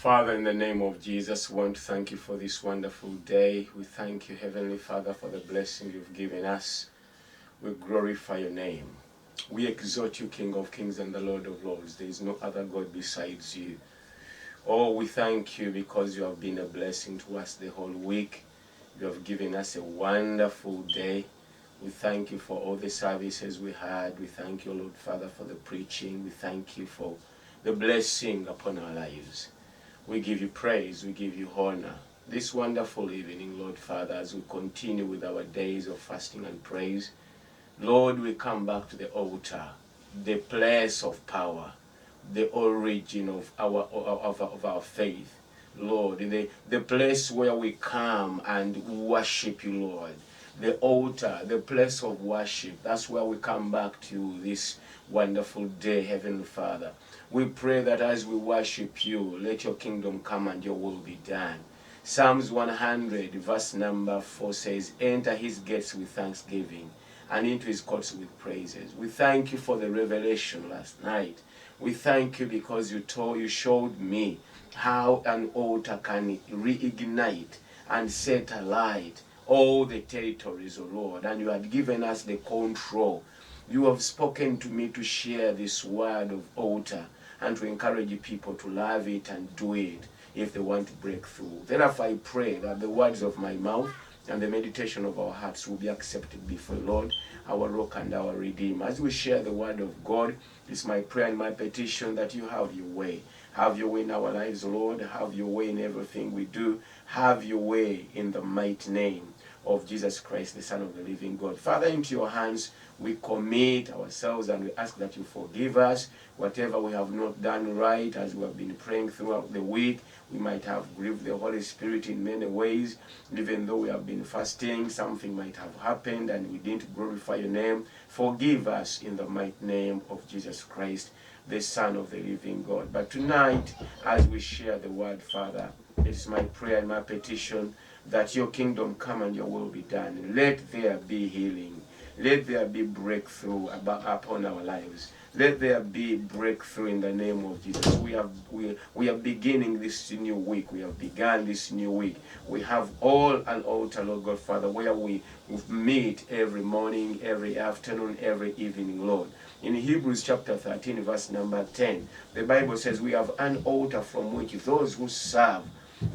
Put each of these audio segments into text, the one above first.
Father, in the name of Jesus, we want to thank you for this wonderful day. We thank you, Heavenly Father, for the blessing you've given us. We glorify your name. We exalt you, King of Kings and the Lord of Lords. There is no other God besides you. Oh, we thank you because you have been a blessing to us the whole week. You have given us a wonderful day. We thank you for all the services we had. We thank you, Lord Father, for the preaching. We thank you for the blessing upon our lives. We give you praise, we give you honor. This wonderful evening, Lord Father, as we continue with our days of fasting and praise, Lord, we come back to the altar, the place of power, the origin of our faith. Lord, the place where we come and worship you, Lord. The altar, the place of worship, that's where we come back to this wonderful day, Heavenly Father. We pray that as we worship you, let your kingdom come and your will be done. Psalms 100, verse number 4 says, enter his gates with thanksgiving and into his courts with praises. We thank you for the revelation last night. We thank you because you showed me how an altar can reignite and set alight all the territories, O Lord, and you had given us the control. You have spoken to me to share this word of altar and to encourage people to love it and do it if they want to break through. Therefore, I pray that the words of my mouth and the meditation of our hearts will be accepted before the Lord, our rock and our redeemer. As we share the word of God, it's my prayer and my petition that you have your way. Have your way in our lives, Lord. Have your way in everything we do. Have your way in the mighty name of Jesus Christ, the Son of the living God. Father, into your hands we commit ourselves and we ask that you forgive us. Whatever we have not done right as we have been praying throughout the week, we might have grieved the Holy Spirit in many ways. Even though we have been fasting, something might have happened and we didn't glorify your name. Forgive us in the mighty name of Jesus Christ, the Son of the living God. But tonight, as we share the word, Father, it's my prayer and my petition that your kingdom come and your will be done. Let there be healing. Let there be breakthrough upon our lives. Let there be breakthrough in the name of Jesus. We are beginning this new week. We have begun this new week. We have all an altar, Lord God, Father, where we meet every morning, every afternoon, every evening, Lord. In Hebrews chapter 13, verse number 10, the Bible says we have an altar from which those who serve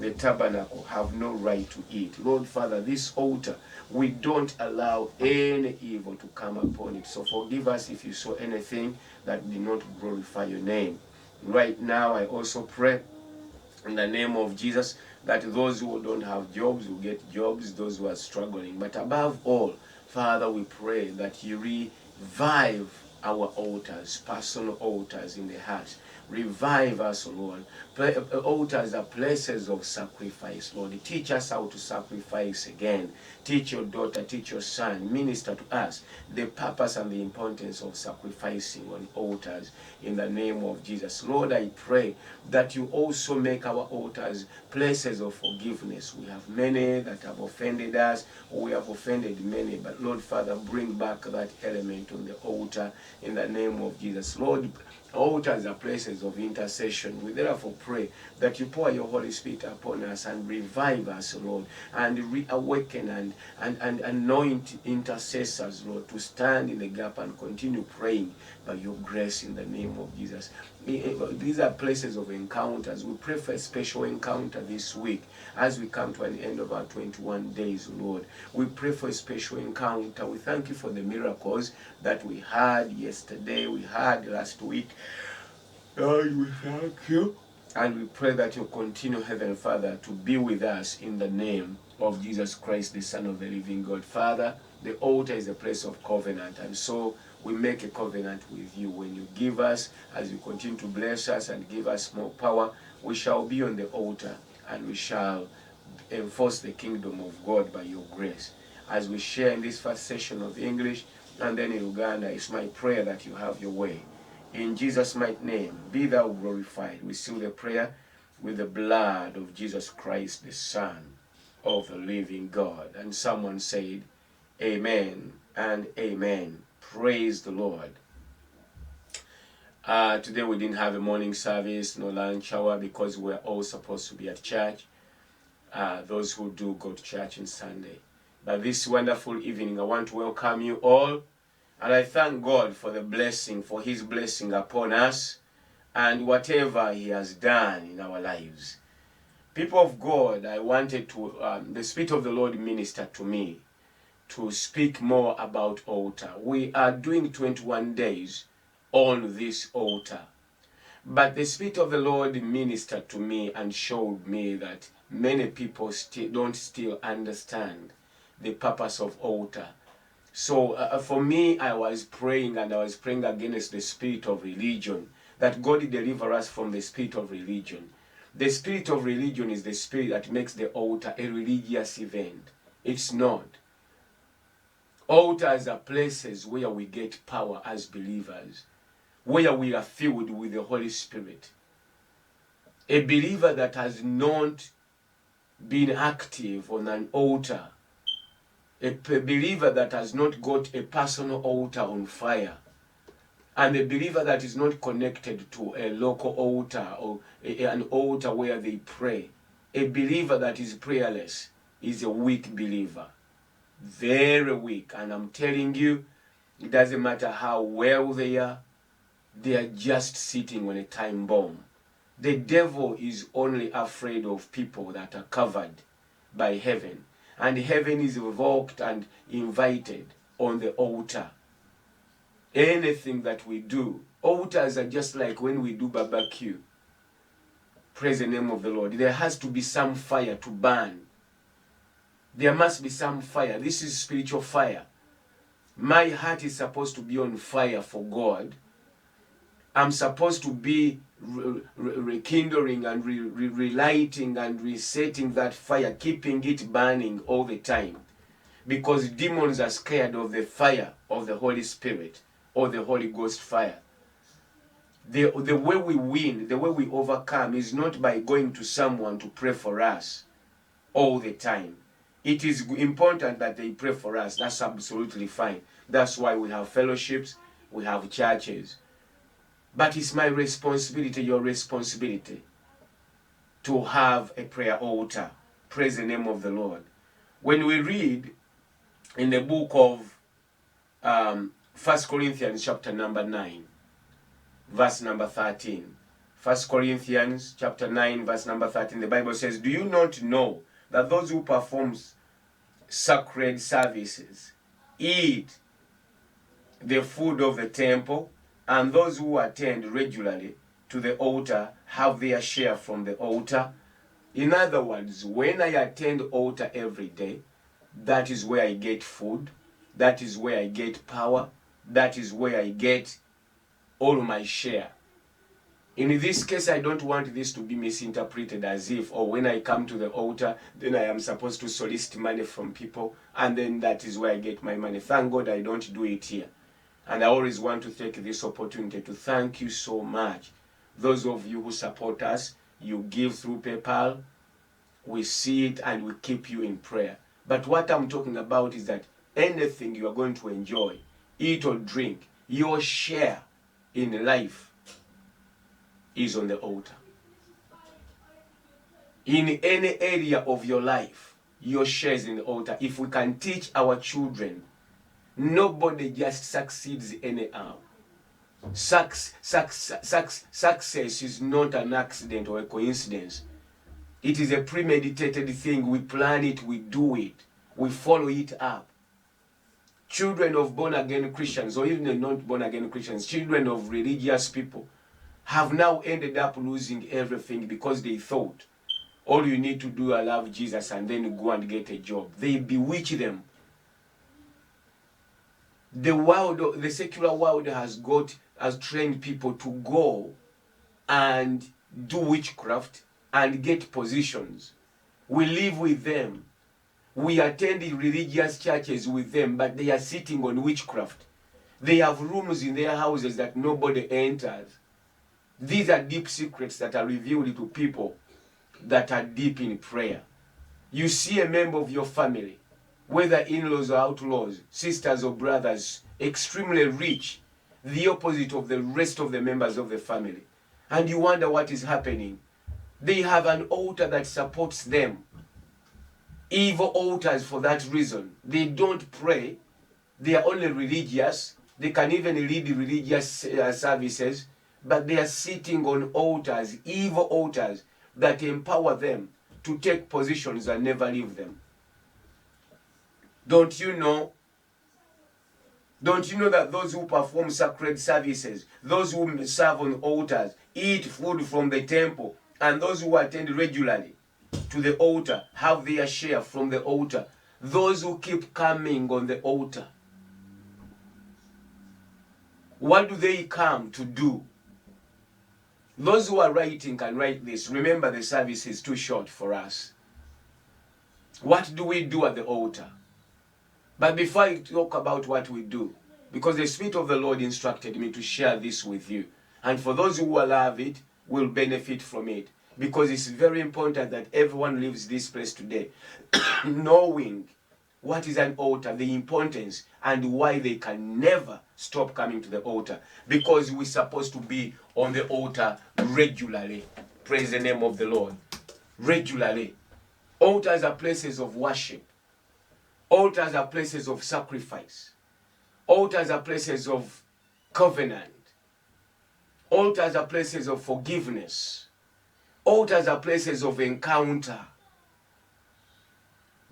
the tabernacle have no right to eat. Lord Father, this altar, we don't allow any evil to come upon it. So forgive us if you saw anything that did not glorify your name. Right now, I also pray in the name of Jesus that those who don't have jobs will get jobs, those who are struggling. But above all, Father, we pray that you revive our altars, personal altars in the heart. Revive us, Lord. Altars are places of sacrifice, Lord. Teach us how to sacrifice again. Teach your daughter, teach your son, minister to us the purpose and the importance of sacrificing on altars in the name of Jesus. Lord, I pray that you also make our altars places of forgiveness. We have many that have offended us, or we have offended many, but Lord Father, bring back that element on the altar in the name of Jesus. Lord, altars are places of intercession. We therefore pray that you pour your Holy Spirit upon us and revive us, Lord, and reawaken and anoint intercessors, Lord, to stand in the gap and continue praying by your grace in the name of Jesus. These are places of encounters. We pray for a special encounter this week as we come to an end of our 21 days, Lord. We pray for a special encounter. We thank you for the miracles that we had yesterday, we had last week. Lord, we thank you. And we pray that you continue, Heavenly Father, to be with us in the name of Jesus Christ, the Son of the living God. Father, the altar is a place of covenant, and so we make a covenant with you. When you give us, as you continue to bless us and give us more power, we shall be on the altar and we shall enforce the kingdom of God by your grace. As we share in this first session of English and then in Uganda, it's my prayer that you have your way. In Jesus' mighty name, be thou glorified. We seal the prayer with the blood of Jesus Christ, the Son of the living God. And someone said, amen and amen. Praise the Lord. Today we didn't have a morning service, no lunch hour, because we're all supposed to be at church. Those who do go to church on Sunday. But this wonderful evening, I want to welcome you all. And I thank God for the blessing, for His blessing upon us and whatever He has done in our lives. People of God, I wanted to, the Spirit of the Lord ministered to me to speak more about altar. We are doing 21 days on this altar. But the Spirit of the Lord ministered to me and showed me that many people don't still understand the purpose of altar. So for me, I was praying, and I was praying against the spirit of religion, that God deliver us from the spirit of religion. The spirit of religion is the spirit that makes the altar a religious event. It's not. Altars are places where we get power as believers, where we are filled with the Holy Spirit. A believer that has not been active on an altar, a believer that has not got a personal altar on fire, and a believer that is not connected to a local altar or an altar where they pray, a believer that is prayerless is a weak believer. Very weak. And I'm telling you, it doesn't matter how well they are just sitting on a time bomb. The devil is only afraid of people that are covered by heaven. And heaven is evoked and invited on the altar. Anything that we do, altars are just like when we do barbecue. Praise the name of the Lord. There has to be some fire to burn. There must be some fire. This is spiritual fire. My heart is supposed to be on fire for God. I'm supposed to be rekindling and relighting and resetting that fire, keeping it burning all the time. Because demons are scared of the fire of the Holy Spirit or the Holy Ghost fire. The way we win, the way we overcome is not by going to someone to pray for us all the time. It is important that they pray for us. That's absolutely fine. That's why we have fellowships, we have churches. But it's my responsibility, your responsibility, to have a prayer altar. Praise the name of the Lord. When we read in the book of 1 Corinthians chapter number 9, verse number 13. 1 Corinthians chapter 9, verse number 13, the Bible says, "Do you not know that those who perform sacred services eat the food of the temple, and those who attend regularly to the altar have their share from the altar?" In other words, when I attend altar every day, that is where I get food, that is where I get power, that is where I get all my share. In this case, I don't want this to be misinterpreted as if, oh, when I come to the altar, then I am supposed to solicit money from people, and then that is where I get my money. Thank God I don't do it here. And I always want to take this opportunity to thank you so much. Those of you who support us, you give through PayPal, we see it and we keep you in prayer. But what I'm talking about is that anything you are going to enjoy, eat or drink, your share in life is on the altar. In any area of your life, your share is in the altar. If we can teach our children, nobody just succeeds anyhow. Success is not an accident or a coincidence. It is a premeditated thing. We plan it, we do it, we follow it up. Children of born-again Christians, or even not born-again Christians, children of religious people, have now ended up losing everything because they thought, all you need to do is love Jesus and then go and get a job. They bewitch them. The world, the secular world has trained people to go and do witchcraft and get positions. We live with them. We attend religious churches with them, but they are sitting on witchcraft. They have rooms in their houses that nobody enters. These are deep secrets that are revealed to people that are deep in prayer. You see a member of your family, whether in-laws or outlaws, sisters or brothers, extremely rich. the opposite of the rest of the members of the family. And you wonder what is happening. They have an altar that supports them. Evil altars for that reason. They don't pray. They are only religious. They can even lead religious services. But they are sitting on altars, evil altars, that empower them to take positions and never leave them. Don't you know that those who perform sacred services, those who serve on altars, eat food from the temple, and those who attend regularly to the altar have their share from the altar? Those who keep coming on the altar, what do they come to do? Those who are writing can write this. Remember, the service is too short for us. What do we do at the altar? But before I talk about what we do, because the Spirit of the Lord instructed me to share this with you, and for those who will love it, will benefit from it, because it's very important that everyone leaves this place today knowing what is an altar, the importance, and why they can never stop coming to the altar, because we're supposed to be on the altar regularly. Praise the name of the Lord. Regularly. Altars are places of worship. Altars are places of sacrifice. Altars are places of covenant. Altars are places of forgiveness. Altars are places of encounter.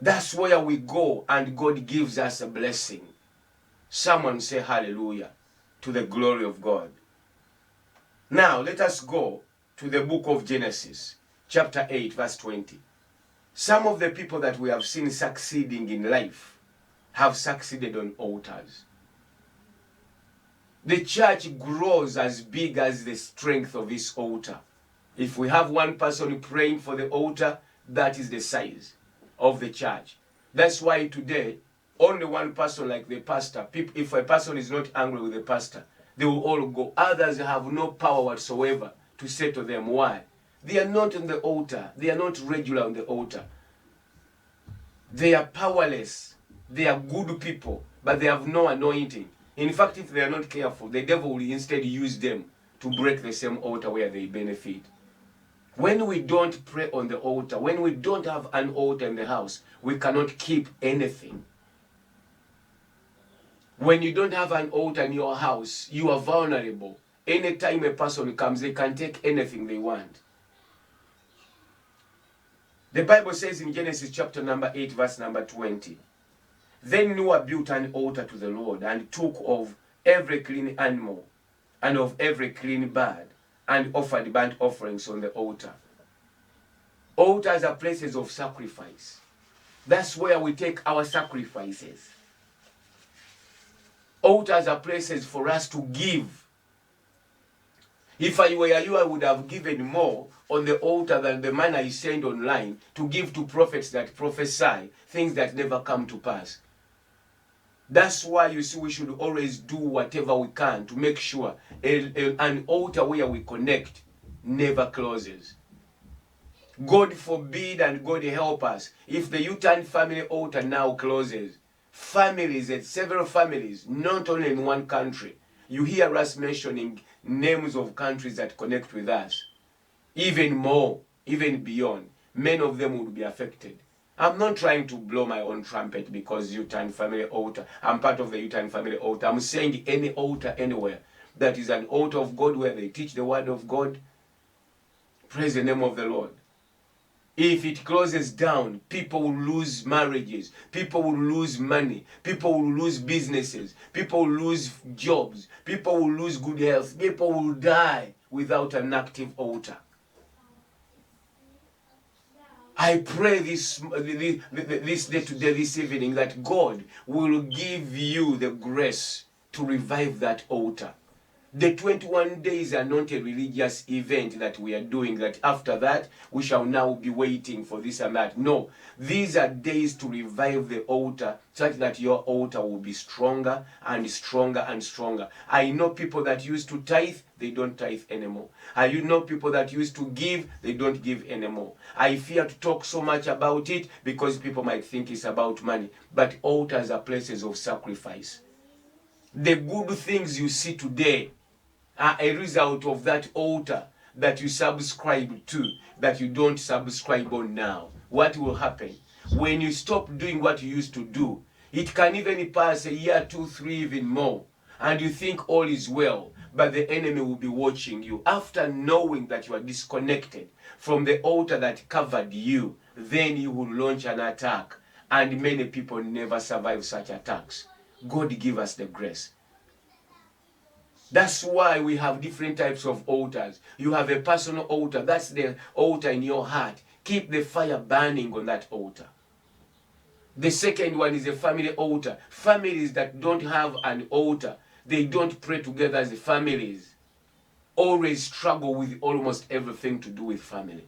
That's where we go and God gives us a blessing. Someone say hallelujah to the glory of God. Now let us go to the book of Genesis, chapter 8, verse 20. Some of the people that we have seen succeeding in life have succeeded on altars. The church grows as big as the strength of its altar. If we have one person praying for the altar, that is the size of the church. That's why today, only one person, like the pastor, if a person is not angry with the pastor, they will all go. Others have no power whatsoever to say to them. Why? They are not on the altar. They are not regular on the altar. They are powerless. They are good people, but they have no anointing. In fact, if they are not careful, the devil will instead use them to break the same altar where they benefit. When we don't pray on the altar, when we don't have an altar in the house, we cannot keep anything. When you don't have an altar in your house, you are vulnerable. Anytime a person comes, they can take anything they want. The Bible says in Genesis chapter number 8, verse number 20, then Noah built an altar to the Lord and took of every clean animal and of every clean bird and offered burnt offerings on the altar. Altars are places of sacrifice. That's where we take our sacrifices. Altars are places for us to give. If I were you, I would have given more on the altar than the man I send online to give to prophets that prophesy things that never come to pass. That's why you see we should always do whatever we can to make sure an altar where we connect never closes. God forbid and God help us if the U-turn family altar now closes. Families, several families, not only in one country. You hear us mentioning names of countries that connect with us. Even more, even beyond. Many of them would be affected. I'm not trying to blow my own trumpet because U-turn family altar. I'm part of the U-turn family altar. I'm saying any altar anywhere that is an altar of God where they teach the word of God. Praise the name of the Lord. If it closes down, people will lose marriages, people will lose money, people will lose businesses, people will lose jobs, people will lose good health, people will die without an active altar. I pray this day today, this evening, that God will give you the grace to revive that altar. The 21 days are not a religious event that we are doing, that after that we shall now be waiting for this and that. No, these are days to revive the altar such that your altar will be stronger and stronger and stronger. I know people that used to tithe, they don't tithe anymore. I know people that used to give, they don't give anymore. I fear to talk so much about it because people might think it's about money. But altars are places of sacrifice. The good things you see today are a result of that altar that you subscribe to, that you don't subscribe on now. What will happen? When you stop doing what you used to do, it can even pass a year, 2, 3, even more, and you think all is well, but the enemy will be watching you. After knowing that you are disconnected from the altar that covered you, then you will launch an attack, and many people never survive such attacks. God give us the grace. That's why we have different types of altars. You have a personal altar. That's the altar in your heart. Keep the fire burning on that altar. The second one is a family altar. Families that don't have an altar, they don't pray together as families, always struggle with almost everything to do with family.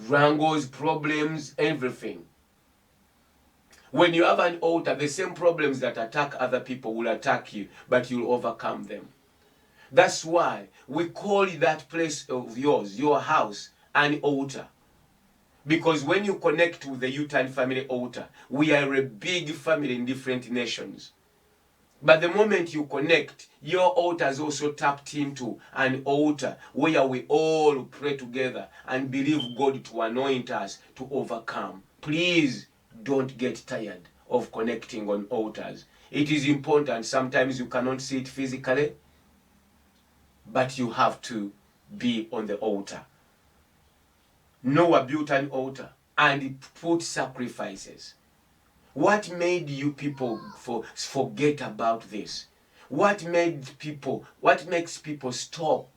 Wrangles, problems, everything. When you have an altar, the same problems that attack other people will attack you, but you'll overcome them. That's why we call that place of yours, your house, an altar. Because when you connect with the U-Turn family altar, we are a big family in different nations. But the moment you connect, your altar is also tapped into an altar where we all pray together and believe God to anoint us to overcome. Please don't get tired of connecting on altars. It is important. Sometimes you cannot see it physically, but you have to be on the altar. Noah built an altar and put sacrifices. What made you people forget about this? What makes people stop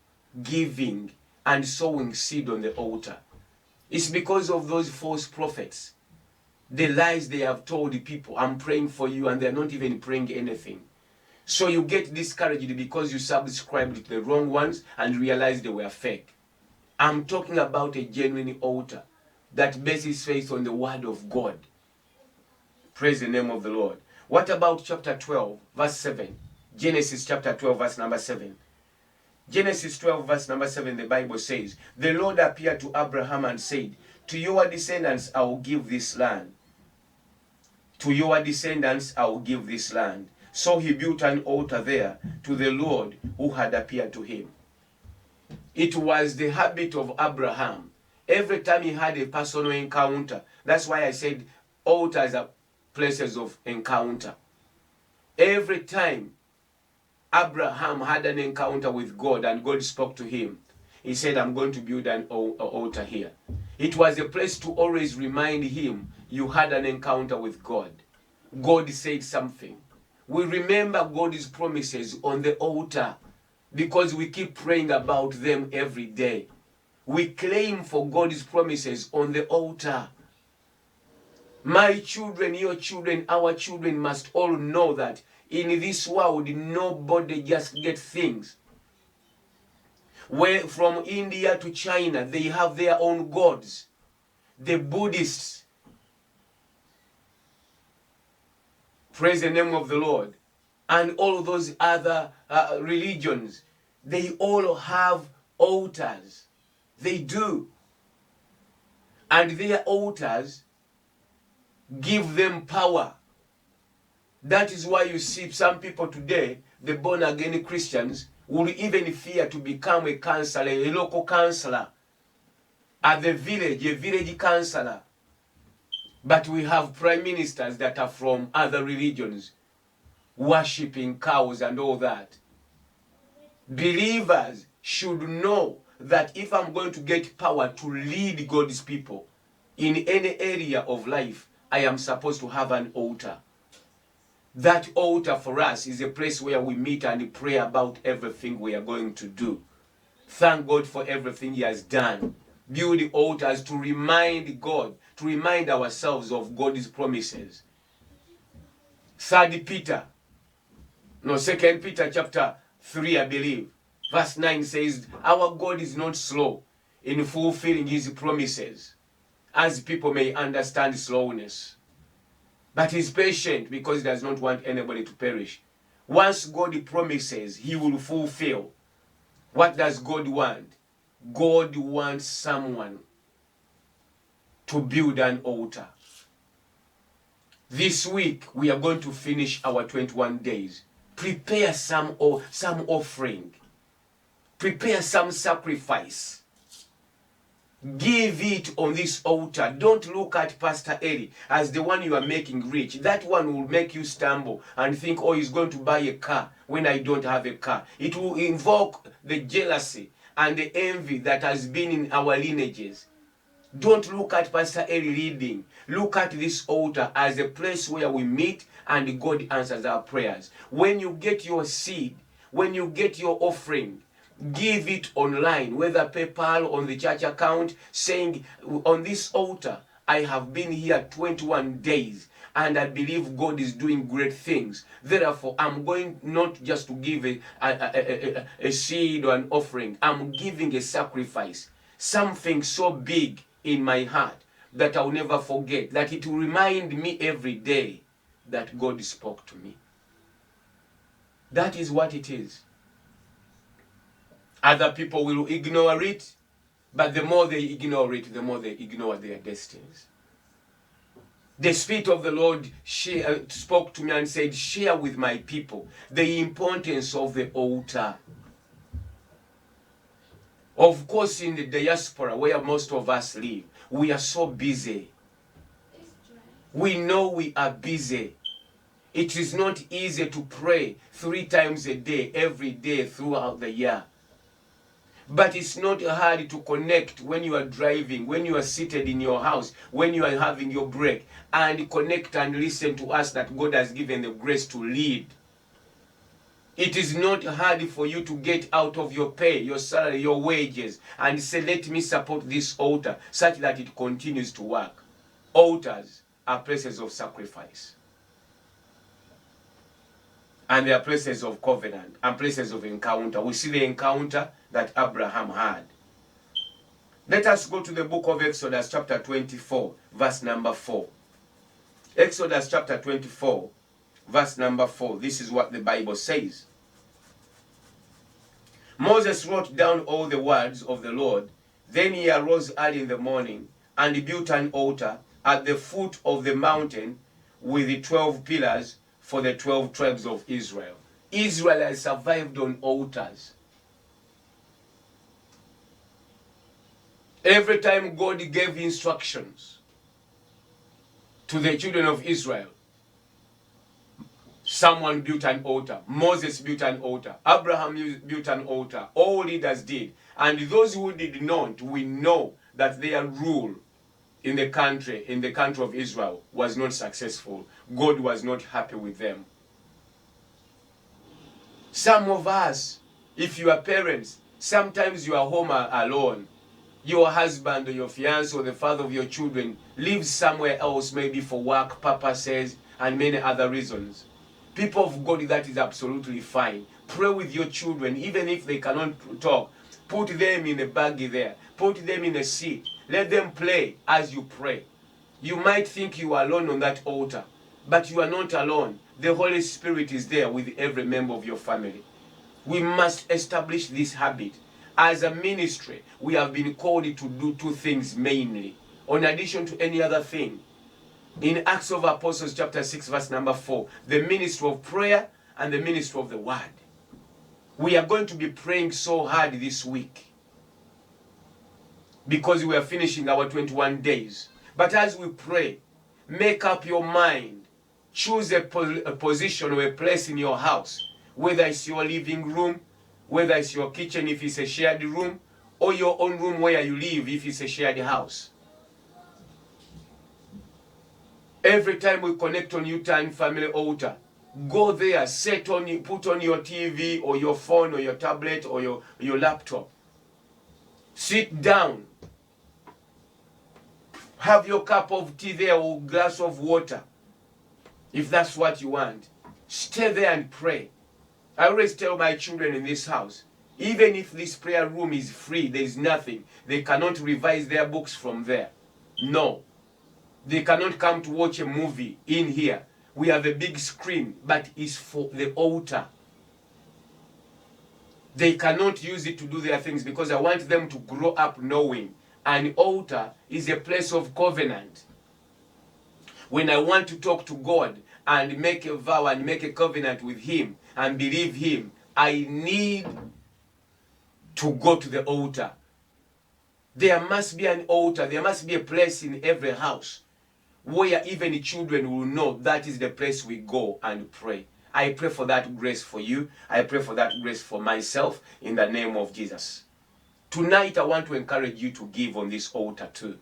giving and sowing seed on the altar? It's because of those false prophets. The lies they have told the people, I'm praying for you, and they're not even praying anything. So you get discouraged because you subscribed to the wrong ones and realized they were fake. I'm talking about a genuine altar that bases faith on the word of God. Praise the name of the Lord. What about chapter 12, verse 7? Genesis chapter 12, verse number 7. Genesis 12, verse number 7, the Bible says, the Lord appeared to Abraham and said, to your descendants I will give this land. To your descendants I will give this land. So he built an altar there to the Lord who had appeared to him. It was the habit of Abraham. Every time he had a personal encounter, that's why I said altars are places of encounter. Every time Abraham had an encounter with God and God spoke to him, he said, I'm going to build an altar here. It was a place to always remind him, you had an encounter with God. God said something. We remember God's promises on the altar because we keep praying about them every day. We claim for God's promises on the altar. My children, your children, our children must all know that in this world, nobody just gets things. Where from India to China, they have their own gods. The Buddhists, praise the name of the Lord, and all those other religions, they all have altars. They do. And their altars give them power. That is why you see some people today, the born-again Christians, will even fear to become a counselor, a local counselor, at the village, a village counselor. But we have prime ministers that are from other religions, worshipping cows and all that. Believers should know that if I'm going to get power to lead God's people in any area of life, I am supposed to have an altar. That altar for us is a place where we meet and pray about everything we are going to do. Thank God for everything He has done. Build altars to remind God, to remind ourselves of God's promises. 2 Peter chapter 3, I believe, verse 9 says, our God is not slow in fulfilling His promises, as people may understand slowness. But He's patient because He does not want anybody to perish. Once God promises, He will fulfill. What does God want? God wants someone to build an altar. This week we are going to finish our 21 days. Prepare some offering. Prepare some sacrifice. Give it on this altar. Don't look at Pastor Eli as the one you are making rich. That one will make you stumble and think, oh, he's going to buy a car when I don't have a car. It will invoke the jealousy and the envy that has been in our lineages. Don't look at Pastor Eli leading. Look at this altar as a place where we meet and God answers our prayers. When you get your seed, when you get your offering, give it online, whether PayPal, on the church account, saying, on this altar, I have been here 21 days and I believe God is doing great things. Therefore, I'm going not just to give a seed or an offering. I'm giving a sacrifice, something so big in my heart that I'll never forget, that it will remind me every day that God spoke to me. That is what it is. Other people will ignore it, but the more they ignore it, the more they ignore their destinies. The Spirit of the Lord spoke to me and said, share with my people the importance of the altar. Of course, in the diaspora, where most of us live, we are so busy. We know we are busy. It is not easy to pray 3 times a day, every day throughout the year. But it's not hard to connect when you are driving, when you are seated in your house, when you are having your break, and connect and listen to us that God has given the grace to lead. It is not hard for you to get out of your pay, your salary, your wages, and say, let me support this altar, such that it continues to work. Altars are places of sacrifice. And they are places of covenant and places of encounter. We see the encounter that Abraham had. Let us go to the book of Exodus chapter 24, verse number 4. Exodus chapter 24, verse number 4. This is what the Bible says. Moses wrote down all the words of the Lord. Then he arose early in the morning and built an altar at the foot of the mountain with the 12 pillars for the 12 tribes of Israel. Israel has survived on altars. Every time God gave instructions to the children of Israel, someone built an altar. Moses built an altar. Abraham built an altar. All leaders did. And those who did not, we know that their rule in the country of Israel was not successful. God was not happy with them. Some of us, if you are parents, sometimes you are home alone. Your husband or your fiancé or the father of your children lives somewhere else, maybe for work purposes and many other reasons. People of God, that is absolutely fine. Pray with your children, even if they cannot talk. Put them in a baggie there. Put them in a seat. Let them play as you pray. You might think you are alone on that altar, but you are not alone. The Holy Spirit is there with every member of your family. We must establish this habit. As a ministry, we have been called to do 2 things mainly, in addition to any other thing. In Acts of Apostles chapter 6 verse number 4, the ministry of prayer and the ministry of the word. We are going to be praying so hard this week because we are finishing our 21 days. But as we pray, make up your mind. Choose a position or a place in your house, whether it's your living room, whether it's your kitchen if it's a shared room, or your own room where you live if it's a shared house. Every time we connect on U-Turn Family Altar, go there, put on your TV or your phone or your tablet or your laptop. Sit down. Have your cup of tea there or glass of water, if that's what you want. Stay there and pray. I always tell my children in this house, even if this prayer room is free, there is nothing. They cannot revise their books from there. No. They cannot come to watch a movie in here. We have a big screen, but it's for the altar. They cannot use it to do their things because I want them to grow up knowing an altar is a place of covenant. When I want to talk to God and make a vow and make a covenant with Him and believe Him, I need to go to the altar. There must be an altar. There must be a place in every house where even children will know that is the place we go and pray. I pray for that grace for you. I pray for that grace for myself in the name of Jesus. Tonight I want to encourage you to give on this altar too.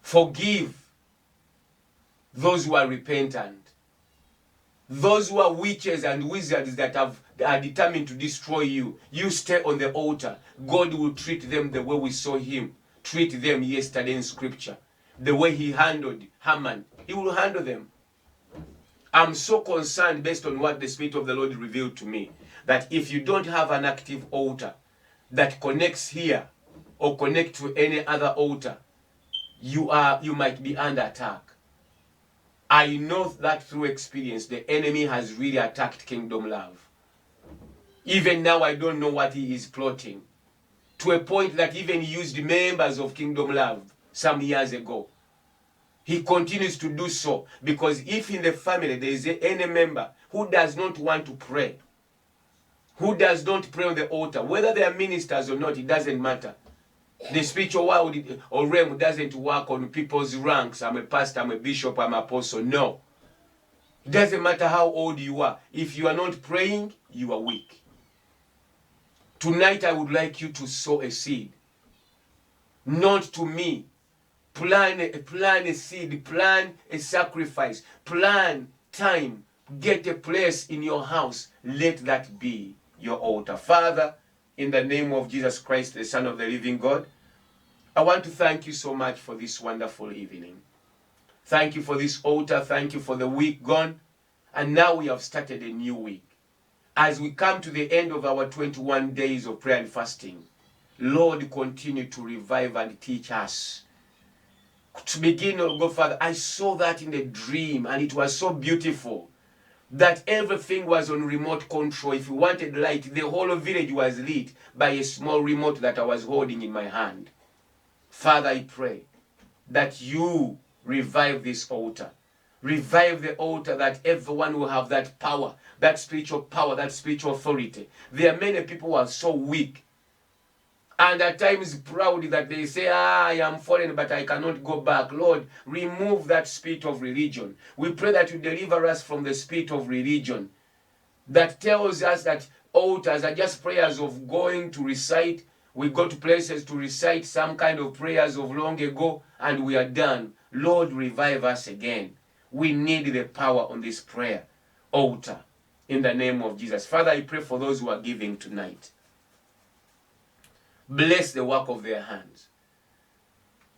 Forgive those who are repentant. Those who are witches and wizards that are determined to destroy you. You stay on the altar. God will treat them the way we saw Him treat them yesterday in scripture. The way He handled Haman, He will handle them. I'm so concerned based on what the Spirit of the Lord revealed to me, that if you don't have an active altar that connects here or connect to any other altar, you might be under attack. I know that through experience, the enemy has really attacked Kingdom Love. Even now, I don't know what he is plotting. To a point that even he used members of Kingdom Love some years ago. He continues to do so, because if in the family there is any member who does not want to pray, who does not pray on the altar, whether they are ministers or not, it doesn't matter. The spiritual world or realm doesn't work on people's ranks. I'm a pastor, I'm a bishop, I'm an apostle. No. It doesn't matter how old you are. If you are not praying, you are weak. Tonight I would like you to sow a seed. Not to me. Plan a seed, plan a sacrifice, plan time. Get a place in your house. Let that be your altar. Father, in the name of Jesus Christ, the Son of the living God, I want to thank you so much for this wonderful evening. Thank you for this altar. Thank you for the week gone. And now we have started a new week. As we come to the end of our 21 days of prayer and fasting, Lord, continue to revive and teach us. To begin, oh God, Father, I saw that in a dream, and it was so beautiful that everything was on remote control. If you wanted light, the whole village was lit by a small remote that I was holding in my hand. Father, I pray that you revive this altar. Revive the altar, that everyone will have that power, that spiritual authority. There are many people who are so weak and at times proud that they say, I am fallen, but I cannot go back. Lord, remove that spirit of religion. We pray that you deliver us from the spirit of religion that tells us that altars are just prayers of going to recite. We go to places to recite some kind of prayers of long ago, and we are done. Lord, revive us again. We need the power on this prayer altar in the name of Jesus. Father, I pray for those who are giving tonight. Bless the work of their hands.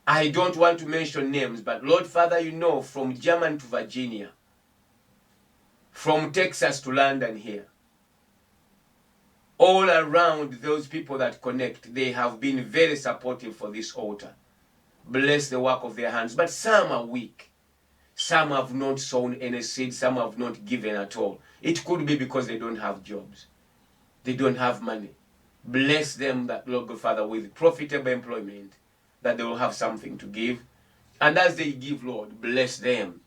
I don't want to mention names, but Lord Father, you know, from Germany to Virginia, from Texas to London here, all around those people that connect, they have been very supportive for this altar. Bless the work of their hands. But some are weak. Some have not sown any seed. Some have not given at all. It could be because they don't have jobs. They don't have money. Bless them, that Lord God Father, with profitable employment, that they will have something to give. And as they give, Lord, bless them.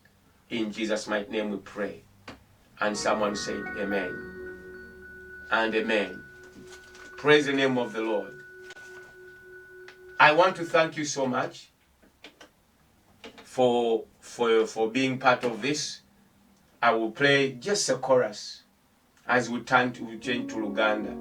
In Jesus' mighty name we pray. And someone said, amen. And amen. Praise the name of the Lord. I want to thank you so much for being part of this. I will play just a chorus as we change to Luganda.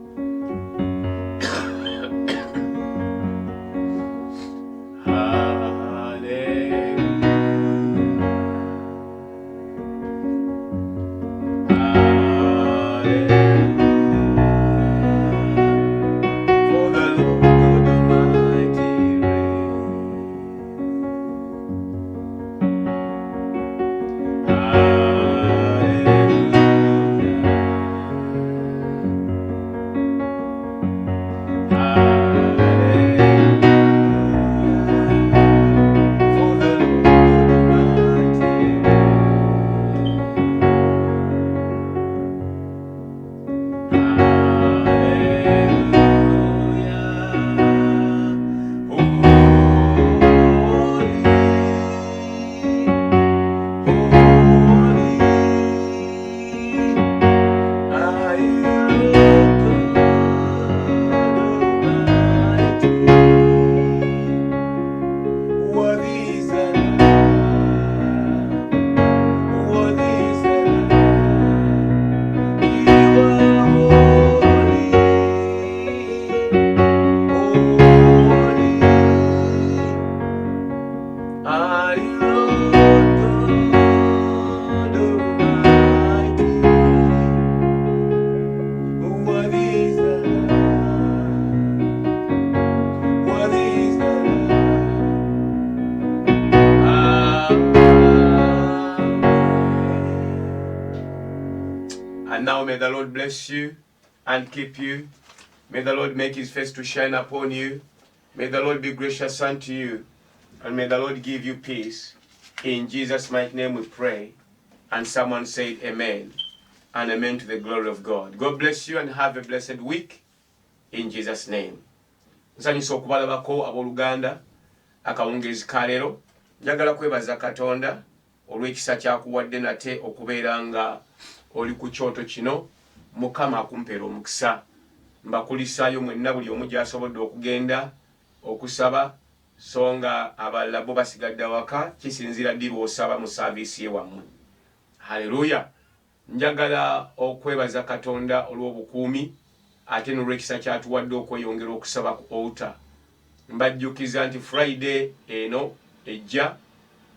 the Lord bless you and keep you. May the Lord make his face to shine upon you. May the Lord be gracious unto you. And may the Lord give you peace. In Jesus' mighty name we pray. And someone said amen. And amen to the glory of God. God bless you and have a blessed week. In Jesus' name. Nsanyusa okubalabako abooluganda akawungezi ka leero. Njagala kwebaza Katonda olw'ekisa kyakuwadde nate okubeera nga oli ku kyoto kino. Mukama akumpeera omukisa. Mbakulisaayo mwenna buli omu gy'asobodde okugenda okusaba, so nga abalala bo basigadde awaka, kisinziira ddi lw'osaba mu saaviisi ye wammwe. Haleluya. Njagala okwebaza Katonda olw'obukuumi ate n'olw'ekisa kyatuwadde okweyongera okusaba ku altar. Mbajjukiza nti Friday eno ejja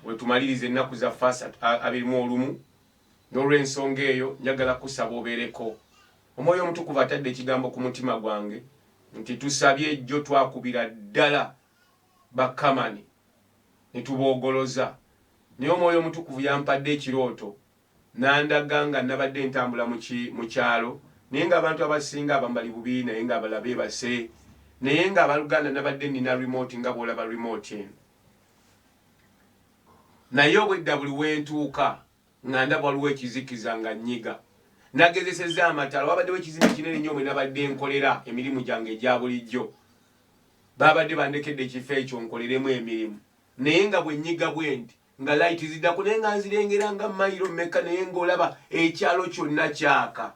we tumaliriza ennaku za fast 21 n'olw'ensonga eyo njagala kusaba obeereko. Omwoyo Omutukuvu atadde ekigambo ku mutima gwange nti tusabye ejjo twakubira ddala bakamani ne tuboogoloza. Naye Omwoyo Omutukuvu yampadde ekirooto n'andaga nga nabadde ntambula mu kyalo, naye ng'abantu abasinga abambali bubi, naye ng'abalala beebase, naye ng'abaluganda nabadde nina remote nga bw'olaba remote eno. Naye obwedda buli wentuuka nga ndaba waliwo ekizikiza nga nnyiga. Nagezesezza amatala, wabaddewo ekizimbe kinene nnyo mwe nabadde nkolera emirimu gyange egya bulijjo. Babadde bandekedde ekifo ekyo nkoleremu emirimu. Naye nga bwe nnyiga bwe nti nga light ziddako, naye nga nzirengera nga mayiro mmeka, naye ng'olaba ekyalo kyonna kyaka.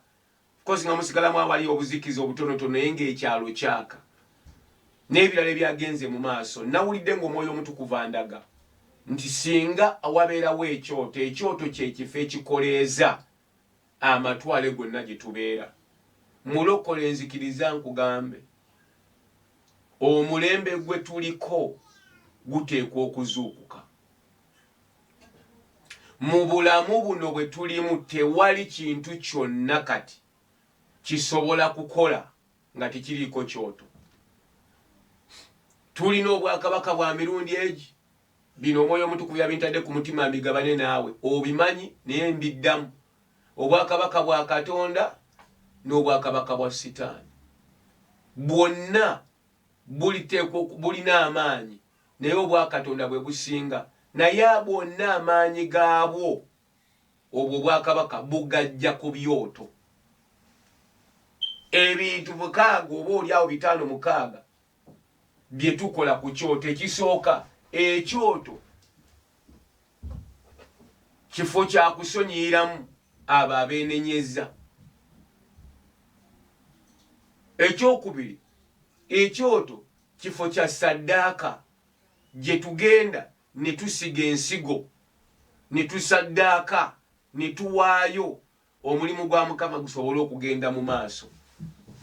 Kosi nga musigalamu awali obuzikiza obutonotono, naye ng'ekyalo kyaka. N'ebirala ebyagenze mu maaso. Nawulidde ng'Omwoyo Omutukuvu andaga nti singa wabeerawo ekyoto, ekyoto kye kifo ekikoleeza amatwale gonna gye tubeera. Mulokole nzikiriza nkugambe, omulembe gwe tuliko guteekwa okuzuukuka. Mu bulamu buno bwe tulimu tewali kintu kyonna kati kisobola kukola nga tekiriiko kyoto. Tulina obwakabaka bwa mirundi egi. Bino Omwoyo Omutukuvu yabintadde ku mutima mbigabane naawe. Obimanyi naye mbiddamu. Obwakabaka bwa Katonda n'obwakabaka bwa Sitaani. Bwonna bulina amaanyi, naye obwa Katonda bwe businga. Naye bwonna amaanyi gaabwo obwo obwakabaka bugajja ku byoto. Ebintu 6 oba oliawo 5-6 bye tukola ku kyoto. Ekisooka, ekyoto kifo kya kusonyiyiramu abo abeenenyeza. Ekyokubiri, ekyoto kifo kya saddaaka gye tugenda ne tusiga ensigo, ne tusaddaaka, ne tuwaayo omulimu gwa Mukama gusobole okugenda mu maaso.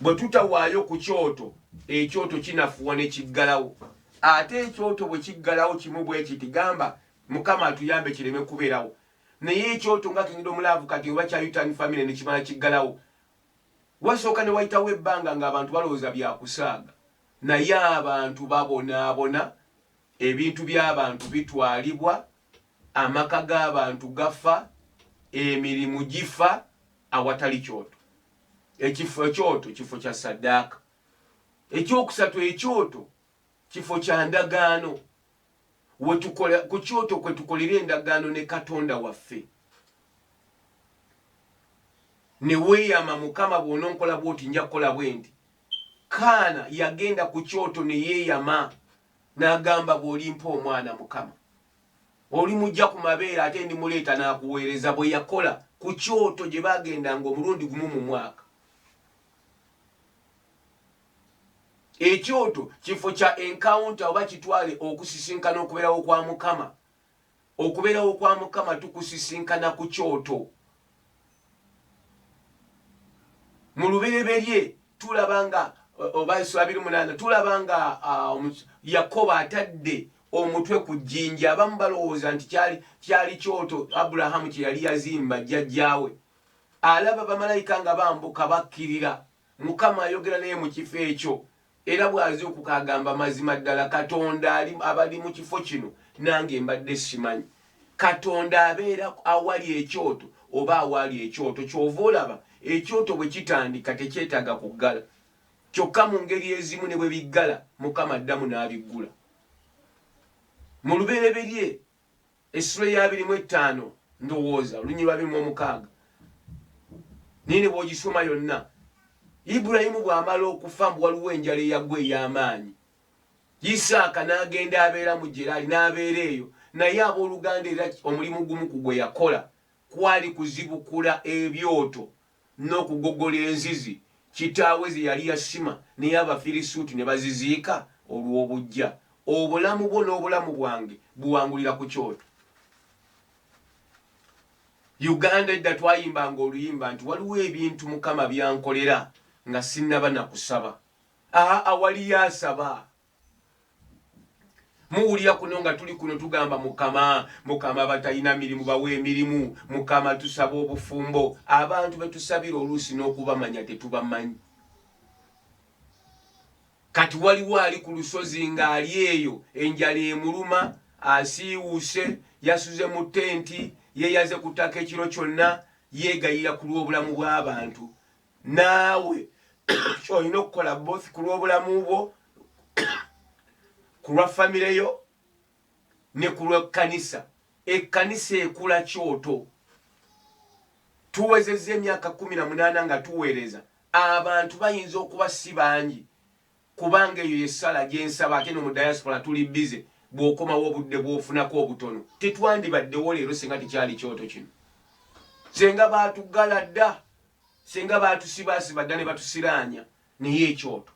Bwe tutawaayo ku kyoto, ekyoto kinafuwa ne kiggalawo. Ate ekyoto bwe kiggalawo kimu bwe kiti, gamba Mukama atuyambe kireme kubeerawo. Naye ekyoto nga Kingdom Love kati oba kya Yutan Family ne kimala kiggalawo, wasooka ne wayitawo ebbanga ng'abantu balowooza byakusaaga. Naye abantu babonaabona, ebintu by'abantu bitwalibwa, amaka g'abantu gafa, emirimu gifa awatali kyoto. Ekifo ekyoto kifo kya saddaaka. Ekyokusatu, ekyoto kifo kya ndagaano. Ku kyoto kwe tukolera endagaano ne Katonda waffe. Ne weeyama Mukama bw'ononkola bw'oti nja kukola bwe nti. Kaana yagenda ku kyoto ne yeeyama n'agamba bw'olimpa omwana Mukama, olimujja ku mabeere ate ndimuleeta n'akuweereza. Bwe yakola ku kyoto gye baagendanga omulundi gumu mu mwaka. Ekyoto kifo kya encounter oba kitwale okusisinkana okubeerawo kwa Mukama. Okubeerawo kwa Mukama tukusisinkana ku kyoto. Mu lubereberye tulabanga oba 28 tulabanga Yakobo atadde omutwe ku jjinja. Abamu balowooza nti kyali kyoto Abulahamu kye yali yazimba jjajjaawe. Alaba bamalayika nga bambuka bakkirira. Mukama ayogera naye mu kifo ekyo. Era bw'azuukuka agamba mazima ddala Katonda abali mu kifo kino nange mbadde simanyi. Katonda abeera awali ekyoto oba awali ekyoto. Kyova olaba ekyoto bwe kitandika tekyetaaga kuggala kyokka mu ngeri ezimu ne bwe biggala Mukama addamu n'abiggula mu lubereberye essula ya 25 ndowooza olunyiriri lwa 26 nini bw'ogisoma yonna Ibulayimu bw'amala okufa mbu waliwo enjala eyagwa ey'amaanyi Isaaka n'agenda abeera mu Gerali n'abeera eyo naye abooluganda era omulimu gumu ku gwe yakola kwali kuzibukula ebyoto n'okugogola enzizi kitaawe ze yali yasima naye Abafirisuuti ne baziziika olw'obujja obulamu bwo n'obulamu bwange buwangulira ku kyoto Uganda edda twayimbanga oluyimba nti waliwo ebintu Mukama byankolera nga sinnaba nakusaba awali yasaba muwulira kuno nga tuli kuno tugamba Mukama batalina mirimu bawe emirimu Mukama tusaba obufumbo abantu betusabira oluusi n'okubamanya tetubamanyi kati waliwo ali ku lusozi ng'ali eyo enjala emuluma asiiwuuse yasuze mu tenti yeeyaze kutaka ekiro kyonna yeegayira ku lw'obulamu bw'abantu naawe olina okukola both ku lw'obulamu bwo ku lwa famire yo ne ku lw'ekkanisa ekkanisa ekula kyoto tuwezezza emyaka 18 nga tuweereza abantu bayinza okuba si bangi kubanga eyo yessala gyensaba ate no mu diaspora tuli bize bw'okomawo obudde bw'ofunako obutono tetwandibaddewo leero singa tekyali kyoto kino senga baatuggala dda senga baatusibaasiba dda ne batusiraanya naye ekyoto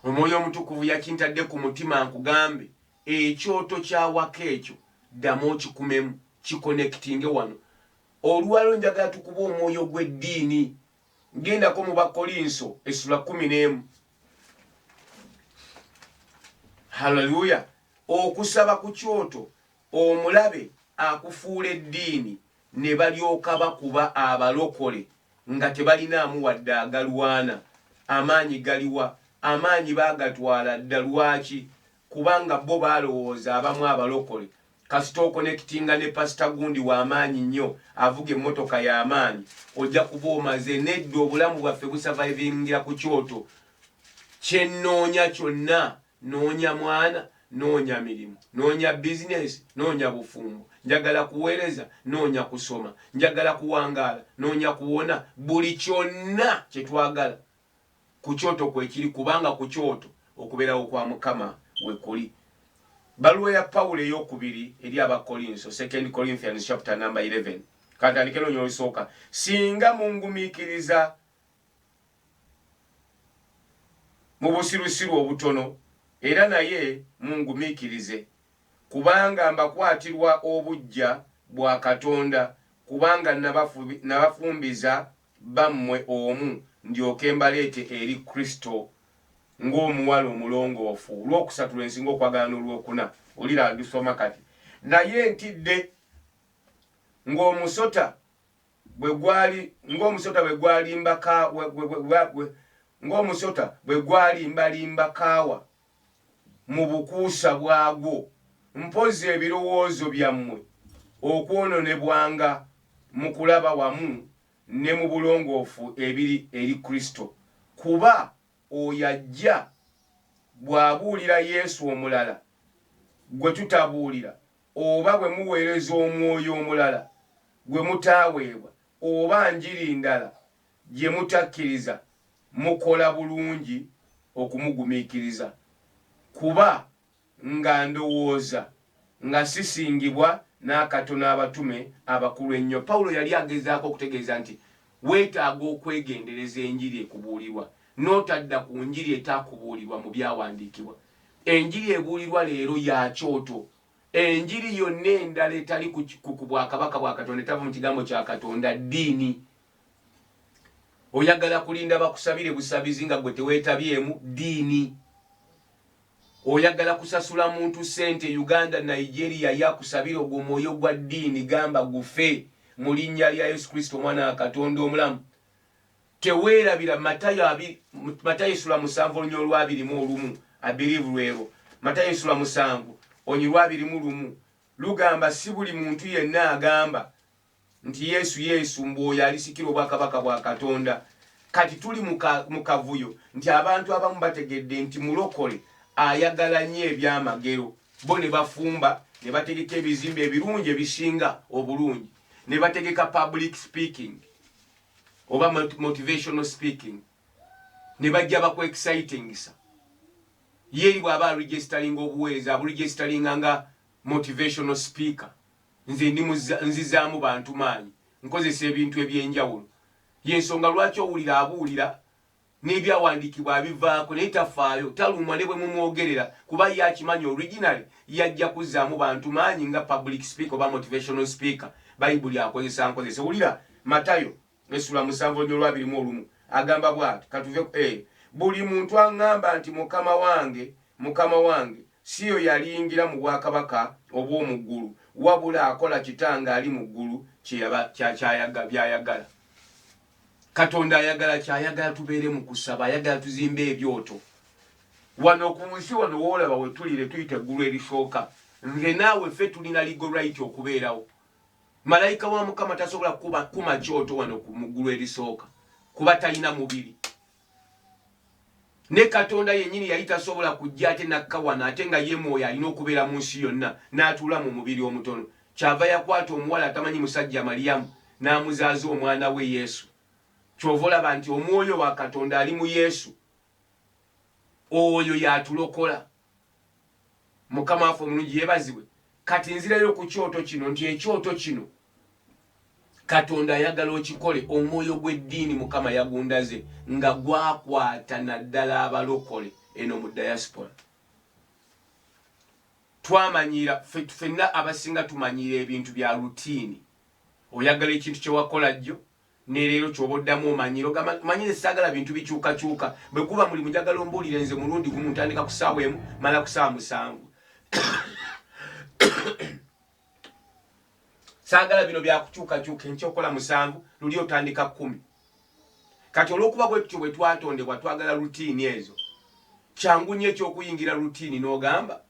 Omwoyo Omutukuvu yakintadde ku mutima nkugambe ekyoto kyawaka ekyo ddamu okikumemu kikonekitinge wano olwalo njagala tukuba omwoyo gw'eddiini gendako mu Bakolinso essula 11 Haleluya okusaba ku kyoto omulabe akufuula eddiini ne balyoka bakuba abalokole nga tebalinaamu wadde agalwana amaanyi galiwa amaanyi baagatwala dda lwaki kubanga bo baalowooza abamu abalokole kasita okonekitinga ne pasita gundi w'amaanyi nnyo avuga emmotoka y'amaanyi ojja kuba omaze nedda obulamu bwaffe busavaivingira ku kyoto kyennoonya kyonna noonya mwana noonya mirimu noonya bizinesi noonya bufumbo njagala kuweereza noonya kusoma njagala kuwangaala noonya kuwona buli kyonna kye twagala ku kyoto kwekiri kubanga ku kyoto okubeerawo kwa Mukama wekuli baluwa ya Pawulo ey'okubiri eri Abakolinso 2 Corinthians chapter number 11 katandike n'onyo olusooka singa mungumiikiriza mu busirusiru obutono era naye mungumiikirize kubanga mbakwatirwa obujja bwa Katonda kubanga nabafumbiza bammwe omu ndyoke mbaleete eri Kristo ng'omuwala omulongoofu olwokusatu lwensinga okwagala n'olwokuna olira ndisoma kati naye ntidde ng'omusota bwe gwalimbalimba kaawa mu bukuusa bwagwo mpozi ebirowoozo byammwe okwononebwanga mu kulaba wamu ne mu bulongoofu ebiri eri Kristo kuba oyo ajja bw'abuulira Yesu omulala gwe tutabuulira oba bwe muweereza omwoyo omulala gwe mutaaweebwa oba njiri ndala gye mutakkiriza mukola bulungi okumugumiikiriza kuba nga ndowooza nga sisingibwa n'akatono abatume abakulu ennyo. Pawulo yali agezaako okutegeeza nti weetaaga okwegendereza enjiri ekubuulirwa n'otadda ku njiri etaakubuulirwa mu byawandiikibwa. Enjiri ebuulirwa leero ya kyoto. Enjiri yonna endala etali ku bwakabaka bwa Katonda etava mu kigambo kya Katonda ddiini. Oyagala kulinda bakusabire busabizi nga gwe teweetabyemu ddiini. Oyagala kusasula muntu sente Uganda, Nigeria yakusabira ogwo mwoyo gwa ddiini gamba gufe mu linnya lya Yesu Kristo omwana wa Katonda omulamu. Teweerabira Matayo sula 7 olunya olw'abirimu I believe lwero. Matayo sula 7 onyi lw'abirimu lugamba si buli muntu yenna agamba nti Yesu mboyo alisikira obwakabaka bwa Katonda. Kati tuli mukavuyo nti abantu abamu bategedde nti mulokole ayagala nnyo ebyamagero, bo ne bafumba ne bategeka ebizimbe ebirungi ebisinga obulungi, ne bategeka public speaking oba motivational speaking, ne bajja baku excitingisa. Yeri bwaba registering obuweereza aburegisteringa nga motivational speaker, nze ndi nzizaamu bantu maanyi, nkozesa ebintu ebyenjawulo. Yensonga lwaki owulira abuulira n'ebyawandiikibwa abivaako naye tafaayo, talumwa ne bwe mumwogerera, kuba ye akimanyi originally yajja kuzzaamu bantu maanyi nga public speaker oba motivational speaker. Bayibuli akozesa nkozesa. Wulira Matayo essula 7:21 agamba bw'ati, katuve buli muntu aŋŋamba nti mukama wange siyo yaliyingira mu bwakabaka obw'omu ggulu, wabula akola kitange ali mu ggulu byayagala. Katonda ayagala kyayagala tubeere mu kusaba, ayagala tuzimbe ebyoto. Wano ku nsi wano woolaba we tulire tuyita eggulu erisooka, nze naawe ffe tulina legal right okubeerawo. Malayika wa Mukama tasobola kuma kyoto wano mu ggulu erisooka kuba talina mubiri. Ne Katonda yennyini yali tasobola kujja ate nakka wano ate nga ye mwoyo alina okubeera mu nsi yonna n'atuula mu mubiri omutono. Kyava yakwata omuwala atamanyi musajja Maliyamu n'amuzaaza omwana we Yesu. Kyova olaba nti omwoyo wa Katonda ali mu Yesu, oyo yatulokola. Mukama waffe omulungi yeebazibwe. Kati nzirayo ku kyoto kino nti ekyoto kino Katonda ayagala okikole. Omwoyo gw'eddiini Mukama yagundaze nga gwakwata naddala abalokole eno mu diaspora. Twamanyira ffenna abasinga tumanyiira ebintu bya rutiini. Oyagala ekintu kye wakola jjo ne leero ky'oboddamu omanyiro manyire saagala bintu bikyukakyuka. Bwe kuba muli mujagala ombuulire nze mulundi gumu ntandika ku ssaawa emu mala ku ssaawa 7. Saagala bino byakukyukakyuka enkyokola 7 luli otandika 10. Kati olw'okuba bwe tutyo bwe twatondebwa twagala rutiini ezo, kyangu nnyo eky'okuyingira rutiini n'ogamba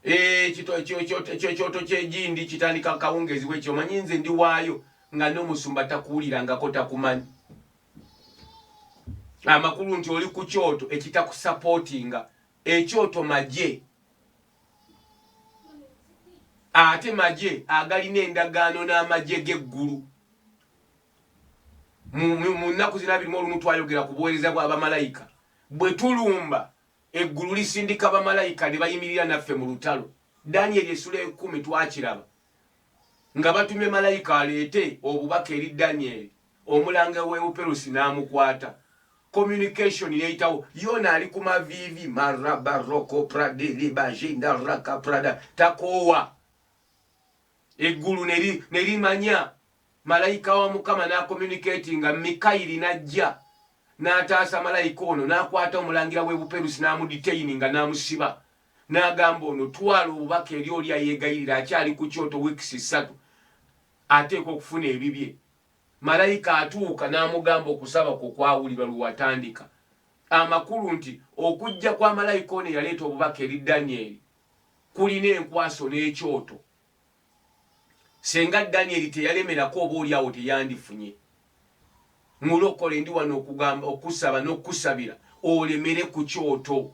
ekyoto ky'egindi kitandika kawungezi bwekyo, omanyi nze ndi waayo nga n'omusumba takuwulirangako takumanyi. Amakulu nti oli ku kyoto ekitakusapootinga, ekyoto magye. Ate magye agalina endagaano n'amagye g'eggulu. Mu nnaku zina 21 twayogera ku buweereza bw'abamalayika. Bwe tulumba eggulu lisindika bamalayika ne bayimirira naffe mu lutalo. Danyeri essula 10 twakiraba nga batumye malayika aleete obubaka eri Danyeri, omulanga w'Euperusi n'amukwata. Communication yeyitawo. Yona ali ku mavivi marabaroko pradeli bajinda raka prada takoowa. Eggulu nerimanya. Malayika wa Mukama n'acommunicatinga. Mikayiri n'ajja n'ataasa malayika ono n'akwata omulangira w'Euperusi n'amudetaininga n'amusiba. N'agamba ono twala obubaka eri oli ayeegayirira akyali ku kyoto weeks 3 ateeka okufuna ebibye. Malayika atuuka n'amugamba okusaba kwe kwawulirwa lwe watandika. Amakulu nti okujja kwa malayika ono yaleeta obubaka eri Danyeri kulina enkwaso n'ekyoto. Senga Danyeri teyalemerako oba oli awo teyandifunye. Mulokole ndi wano okugamba okusaba n'okusabira olemere ku kyoto.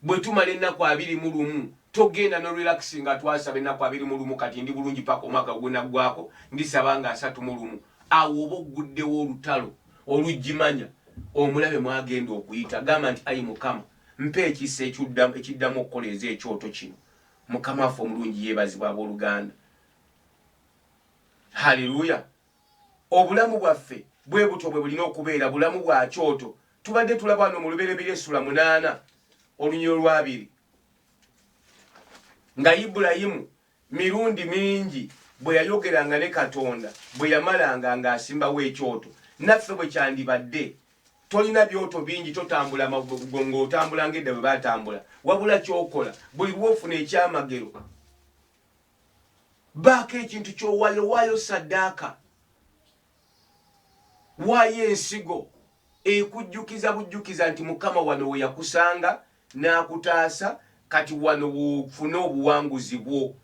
Bwe tumala ennaku 21 togenda no relaxing nga twasaba ennaku 21 kati ndi bulungi paka omwaka gunaggwako ndisaba nga 31. Awo oba oguddewo olutalo olugimanya omulabe mwagenda okuyita gamba nti ayi Mukama mpe ekisa ekiddamu okukoleza ekyoto kino. Mukama waffe omulungi yeebazibwa abooluganda. Haleluya. Obulamu bwaffe bwe butyo bwe bulina okubeera bulamu bwa kyoto. Tubadde tulaba wano mu Lubereberye essula 8 olunyiro lwa 2 nga Ibulayimu mirundi mingi bwe yayogeranga ne Katonda bwe yamalanga ng'asimbawo ekyoto. Naffe bwe kyandibadde tolina byoto bingi totambula magongo otambula ng'edda bwe baatambula, wabula ky'okola buli lw'ofuna ekyamagero baako ekintu ky'owaayo saddaaka, waayo ensigo ekujjukiza bujjukiza nti Mukama wano we yakusanga n'akutaasa, kati wano wofuna obuwanguzi bwo.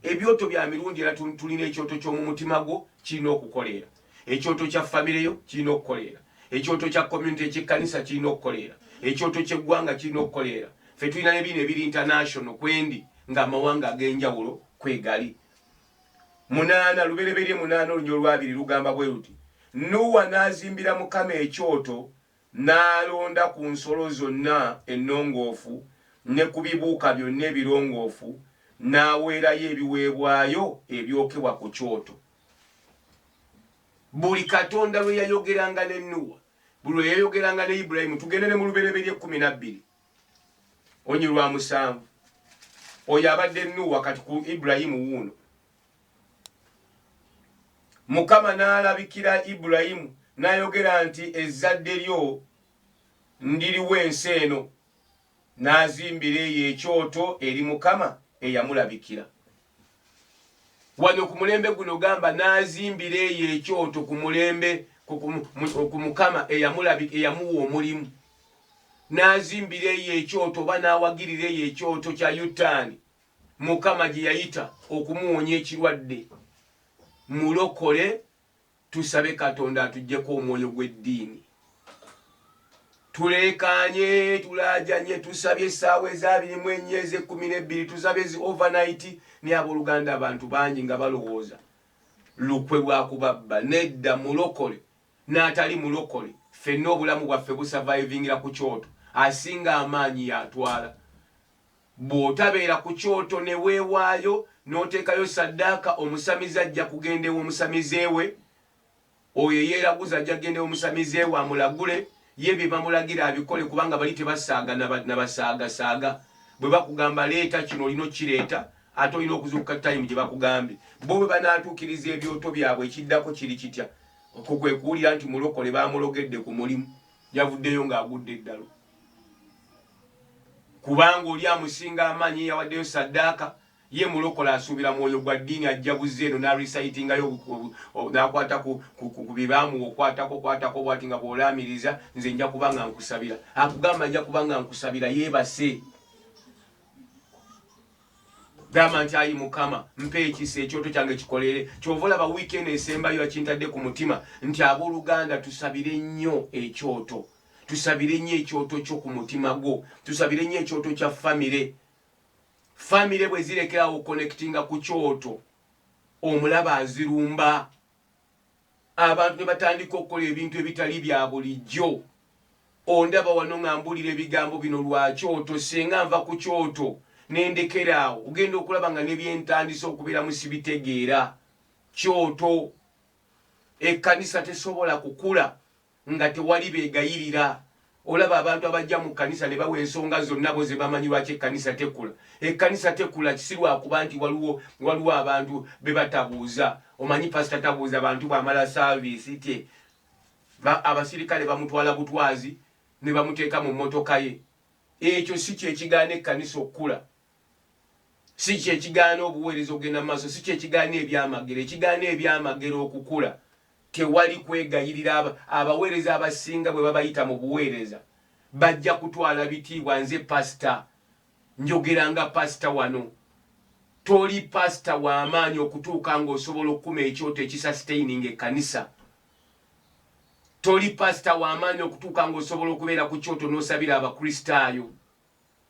ebyoto bya mirundi era tulina ekyoto ky'omu mutima gwo kirina okukolera, ekyoto kya famire yo kirina okukolera, ekyoto kya community ekikkanisa kirina okukolera, ekyoto ky'eggwanga kirina okukolera. Ffe tulina nebino ebiri international kwendi ng'amawanga ag'enjawulo kwegali. 8 lubereberye 8 olunyolo lwabiri lugamba bwe luti Nuwa n'azimbira Mukama ekyoto n'alonda ku nsolo zonna ennongoofu ne ku bibuuka byonna ebirongoofu n'aweerayo ebiweebwayo ebyokebwa ku kyoto. Buli Katonda lwe yayogeranga ne Nuwa, buli lwe yayogeranga ne Ibulayimu, tugende ne mu lubereberye 12 onyi lwa 7 oyo abadde Nuwa kati ku Ibulayimu wuuno. Mukama n'alabikira Ibulayimu n'ayogera nti ezzadde lyo ndiriwa ensi eno, n'azimbira eyo ekyoto eri Mukama eyamulabikira. Wano ku mulembe guno gamba n'azimbira eyo ekyoto ku mulembe ku Mukama eyamulabikira, eyamuwa omulimu. N'azimbira eyo ekyoto oba n'awagirira eyo ekyoto kya Yutaani Mukama gye yayita okumuwonya ekirwadde. Mulokole tusabe Katonda atuggyeko omwoyo gw'eddiini. Tulekanye tulajanye tusabye essaawa eza 24 eze12 tusabe zi overnight ni abooluganda abantu bangi nga balowooza lukwe lwa kubabba. Nedda, mulokole n'atali mulokole ffenna obulamu bwaffe busurvivingira ku kyoto, asinga amaanyi yatwala. Bw'otabeera ku kyoto ne weewaayo n'oteekayo saddaaka, omusamize ajja kugenda ew'omusamize we, oyo yeeraguza ajja kugenda ew'omusamize we amulagule, ye bye bamulagira abikole kubanga bali tebasaaga nabasaagasaaga. Bwe bakugamba leeta kino olina okireeta, ate olina okuzuukuka time gye bakugambye. Bo bwe banaatuukiriza ebyoto byabwe ekiddako kiri kitya? Okwo kwe kuwulira nti mulokole baamulogedde ku mulimu, yavuddeyo ng'agudde eddalo. Kubanga oli amusinga amaanyi yawaddeyo saddaaka, ye mulokole asuubira mwoyo gwa ddiini ajja buzze eno n'arecitingayo n'akwata ku bibaamu okwatako bw'ati nga bw'olaamiriza nze nja kuba nga nkusabira. Akugamba nja kuba nga nkusabira yeebase. Gamba nti ayi Mukama mpa ekisa ekyoto kyange kikolere. Kyova olaba wiikendi esembayo yakintadde ku mutima nti abooluganda tusabire nnyo ekyoto. Tusabire nnyo ekyoto kyo ku mutima gwo. Tusabire nnyo ekyoto kya famire. Famire bwe zirekerawo connectinga ku kyoto, omulaba azirumba. Abantu ne batandika okukola ebintu ebitali bya bulijjo. Ondaba wano nga mbulira ebigambo bino lwa kyoto, senga nva ku kyoto nendekeraawo ogenda okulaba nga nebyentandisa okubeeramu sibitegeera. Kyoto ekkanisa tesobola kukula nga tewali beegayirira. Olaba abantu abajja mu kanisa ne bawa ensonga zonna bo ze bamanyi lwaki ekkanisa tekula. Ekkanisa tekula kisirwa kuba nti waliwo abantu be batabuuza. Omanyi pasita tabuuza abantu bw'amala saavisi tye. Abasirikale bamutwala butwazi ne bamuteeka mu mmotoka ye. Ekyo si kyekigaana ekkanisa okukula. Si kyekigaana obuweereza ogenda mu maaso. Si kyekigaana ebyamagero. Ekigaana ebyamagero okukula. Tewali kwegayirira. Abaweereza abasinga bwe babayita mu buweereza bajja kutwala bitiibwa. Nze pasita njogeranga pasita wano. Toli pasita w'amaanyi okutuuka ng'osobola okukuma ekyoto ekisasitaininga ekkanisa. Toli pasita w'amaanyi okutuuka ng'osobola okubeera ku kyoto n'osabira abakristaayo.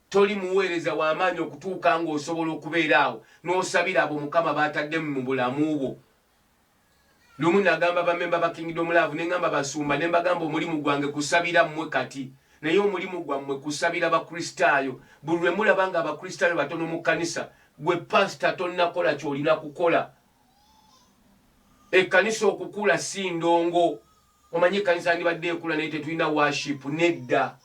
Toli muweereza w'amaanyi okutuuka ng'osobola okubeera awo n'osabira abo Mukama baatadde mu bulamu bwo. Lumu nagamba bamemba ba Kingdom Love nengamba basumba ne mbagamba omulimu gwange kusabira mmwe kati, naye omulimu gwammwe kusabira bakristaayo. Buli lwe mulaba nga abakristaayo batono mu kkanisa, gwe pasita tonnakola ky'olina kukola. Ekkanisa okukula si ndongo. Omanyi ekkanisa ndibadde ekula naye tetulina worship. Nedda.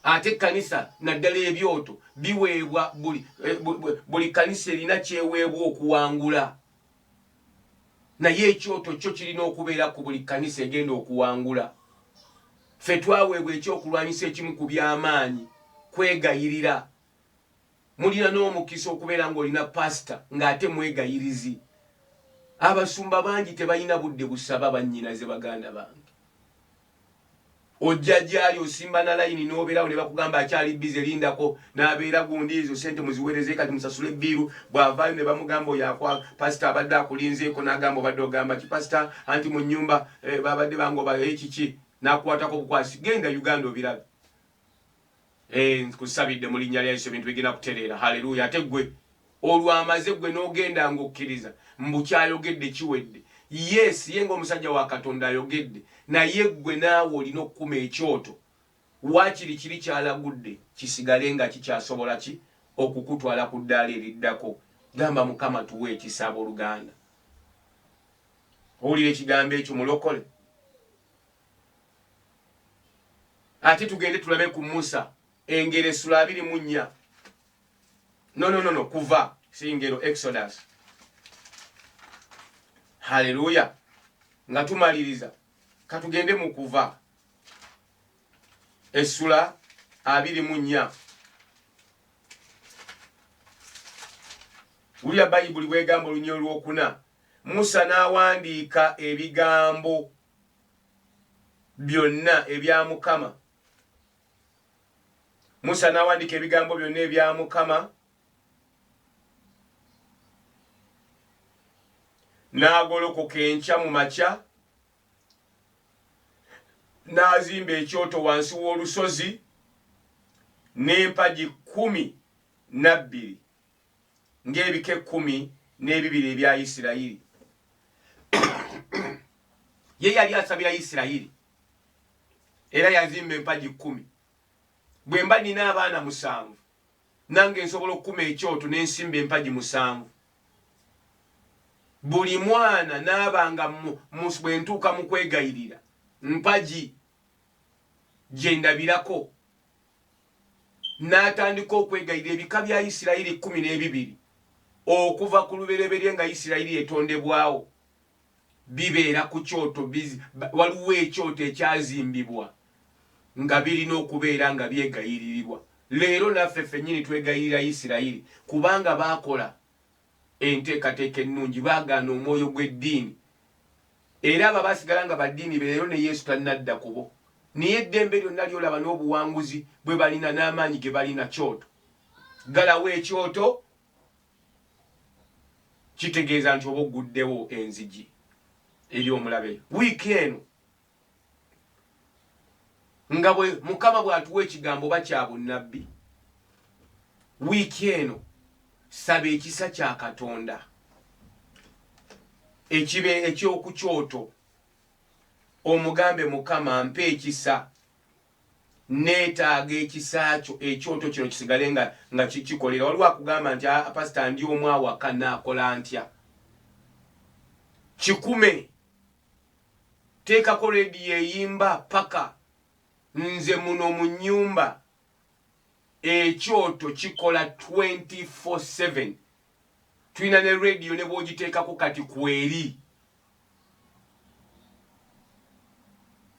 Ate ekkanisa naddala ebyoto biweebwa buli kkanisa erina kyeweebwa okuwangula. Naye ekyoto kyo kirina okubeera ku buli kkanisa egenda okuwangula. Ffe twaweebwa ekyokulwanyisa ekimu ku by'amaanyi, kwegayirira. Mulina n'omukisa okubeera ng'olina pasita ng'ate mwegayirizi. Abasumba bangi tebalina budde busaba bannyinaze baganda bange. ojjajjali osimba na line n'obeerawo ne bakugamba akyali bize lindako n'abeera gundi ezo sente muziweereze kati musasule ebbiiru bw'avaayo ne bamugamba oyo akwa pasita abadde akulinzeeko n'agamba obadde ogamba ki pasita anti mu nnyumba babadde bangoba ekiki n'akwatako bukwasi genda Uganda obirabe kusabidde mu linnya lya Yesu ebintu bigenda kutereera haleluya ate gwe olwamaze gwe n'ogenda ng'okkiriza mbukyayogedde kiwedde yes ye ng'omusajja wa Katonda ayogedde naye gwe naawe olina okukuma ekyoto waakiri kiri kyalagudde kisigale nga kikyasobola ki okukutwala ku ddaala eriddako gamba Mukama tuwe ekisa abooluganda owulira ekigambo ekyo mulokole ate tugende tulabe ku Musa engero essula 24 no kuva singero Exodus haleluya nga tumaliriza katugende mu kuva essula 24 wulya bayibuli bwegamba olunya olwokuna Musa n'awandiika ebigambo byonna ebya Mukama Musa n'awandiika ebigambo byonna ebya Mukama n'agolokoka enkya mu makya n'azimba ekyoto wansi w'olusozi n'empagi 12 ng'ebika 12 ebya Isirayiri ye yali asabira Isirayiri era yazimba empagi 10 bwe mba nina abaana 7 nange nsobola okukuma ekyoto n'ensimba empagi 7 buli mwana n'abanga bwe ntuuka mu kwegayirira mpagi gye ndabirako n'atandika okwegayirira ebika bya Isirayiri 12 okuva ku lubereberye nga Isirayiri etondebwawo bibeera ku kyoto waliwo ekyoto ekyazimbibwa nga birina okubeera nga byegayiririrwa leero naffe ffennyini twegayirira Isirayiri kubanga baakola enteekateeka ennungi baagaana omwoyo gw'eddiini era abo baasigala nga baddiini leero ne Yesu tannadda kubo naye eddembe lyonna lyolaba n'obuwanguzi bwe balina n'amaanyi ge balina kyoto galawo ekyoto kitegeeza nti oba oguddewo enzigi eri omulabe wiiki eno nga bwe Mukama bw'atuwa ekigambo ba kya bunnabbi wiiki eno saba ekisa kya Katonda ekibe ekyoku kyoto omugambe Mukama mpe ekisa neetaaga ekisa kyo ekyoto kino kisigale nga kikolera waliwo akugamba nti pasita ndi omu awaka naakola ntya kikume teekako rediyo eyimba paka nze muno mu nnyumba ekyoto kikola 24/7 tulina ne rediyo ne bwogiteekako kati kweri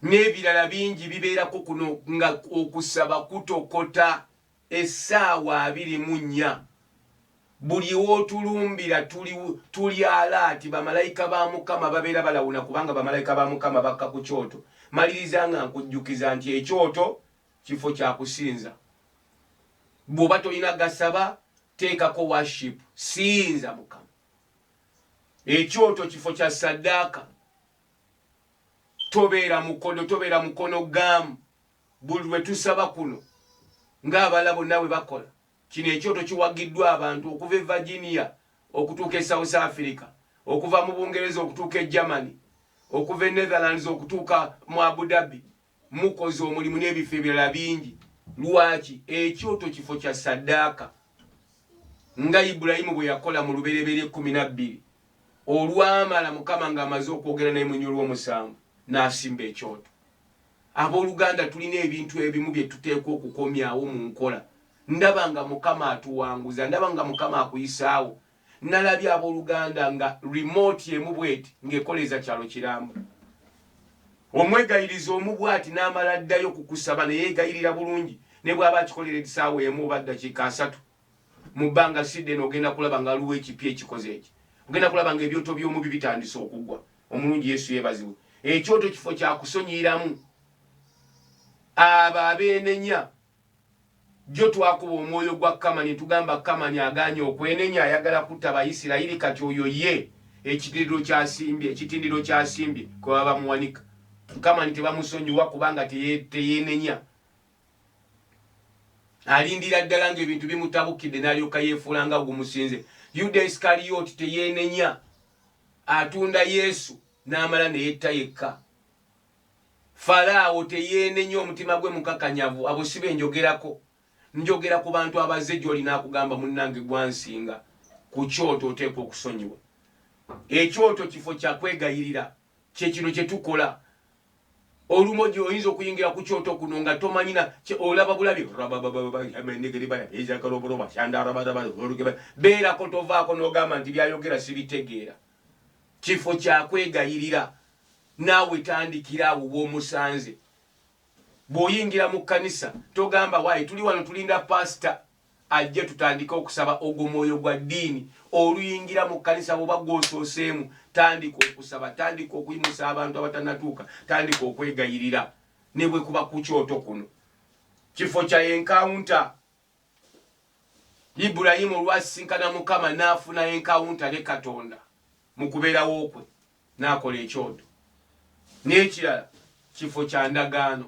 n'ebirala bingi bibeerako kuno nga okusaba kutokota essaawa 24 buli wotulumbira tuli alaati bamalayika ba Mukama babeera balawuna kubanga bamalayika ba Mukama bakka ku kyoto maliriza nga nkujjukiza nti ekyoto kifo kya kusinza bw'oba tolina gasaba teekako worship sinza Mukama ekyoto kifo kya saddaaka tobeera mukono gamu buli lwe tusaba kuno ng'abala bonna bwe bakola kino ekyoto kiwagiddwa abantu okuva e Virginia okutuuka e South Africa okuva mu Bungereza okutuuka e Germany okuva e Netherlands okutuuka mu Abu Dhabi mukoze omulimu n'ebifo ebirala bingi lwaki ekyoto kifo kya saddaaka nga Ibulayimu bwe yakola mu lubereberye 12 olwamala Mukama ng'amaze okwogera naye mu nnyolwa 7 n'asimba ekyoto abooluganda tulina ebintu ebimu bye tuteekwa okukomyawo mu nkola ndaba nga Mukama atuwanguza ndaba nga Mukama akuyisaawo nalabye abooluganda nga remote emu bweti ng'ekoleza kyalo kiramba omwegayiriza omu bwati n'amala ddayo kukusaba ne yeegayirira bulungi ne bw'aba akikolera ekisaawa emu oba ddakiika 3 mu bbanga sidde n'ogenda kulaba nga aliwo ekipya ekikoze eki ogenda kulaba nga ebyoto by'omubi bitandise okugwa omulungi Yesu yeebazibwe ekyoto kifo kya kusonyiyiramu aba abeenenya jo twakuba omwoyo gwa Kamani tugamba Kamani aganye okwenenya ayagala kutta Abayisirayiri kati oyo ye ekitindiro kyasimbye kwe baba muwanika Kamani tebamusonyiwa kubanga teyeenenya alindira ddala ng'ebintu bimutabukidde n'alyoka yeefuula nga gumusinze. Yuda Iskariyoti teyeenenya atunda Yesu n'amala ne yetta yekka. Falaawo teyeenenya omutima gwe mukakanyavu. Abo si be njogerako. Njogera ku bantu abazze gy'oli n'akugamba munnange gwansinga ku kyoto oteekwa okusonyiwa. Ekyoto kifo kya kwegayirira kye kino kye tukola. Olumoji oyinza okuyingira ku kyoto kuno nga tomanyina olaba bulabi beerako tovaako n'ogamba nti byayogera sibitegeera. Kifo kya kwegayirira naawe tandikira awo bw'omusanze. Bw'oyingira mu kkanisa togamba waayi tuli wano tulinda pasita ajje tutandika okusaba ogwo mwoyo gwa ddiini. Oluyingira mu kkanisa bw'oba gw'osooseemu tandika okusaba, tandika okuyimusa abantu abatanatuuka, tandika okwegayirira ne bwe kuba ku kyoto kuno. Kifo kya enkawunta. Ibulayimu olwasisinkana Mukama n'afuna enkawunta ne Katonda mu kubeerawo kwe n'akola ekyoto. N'ekirala kifo kya ndagaano.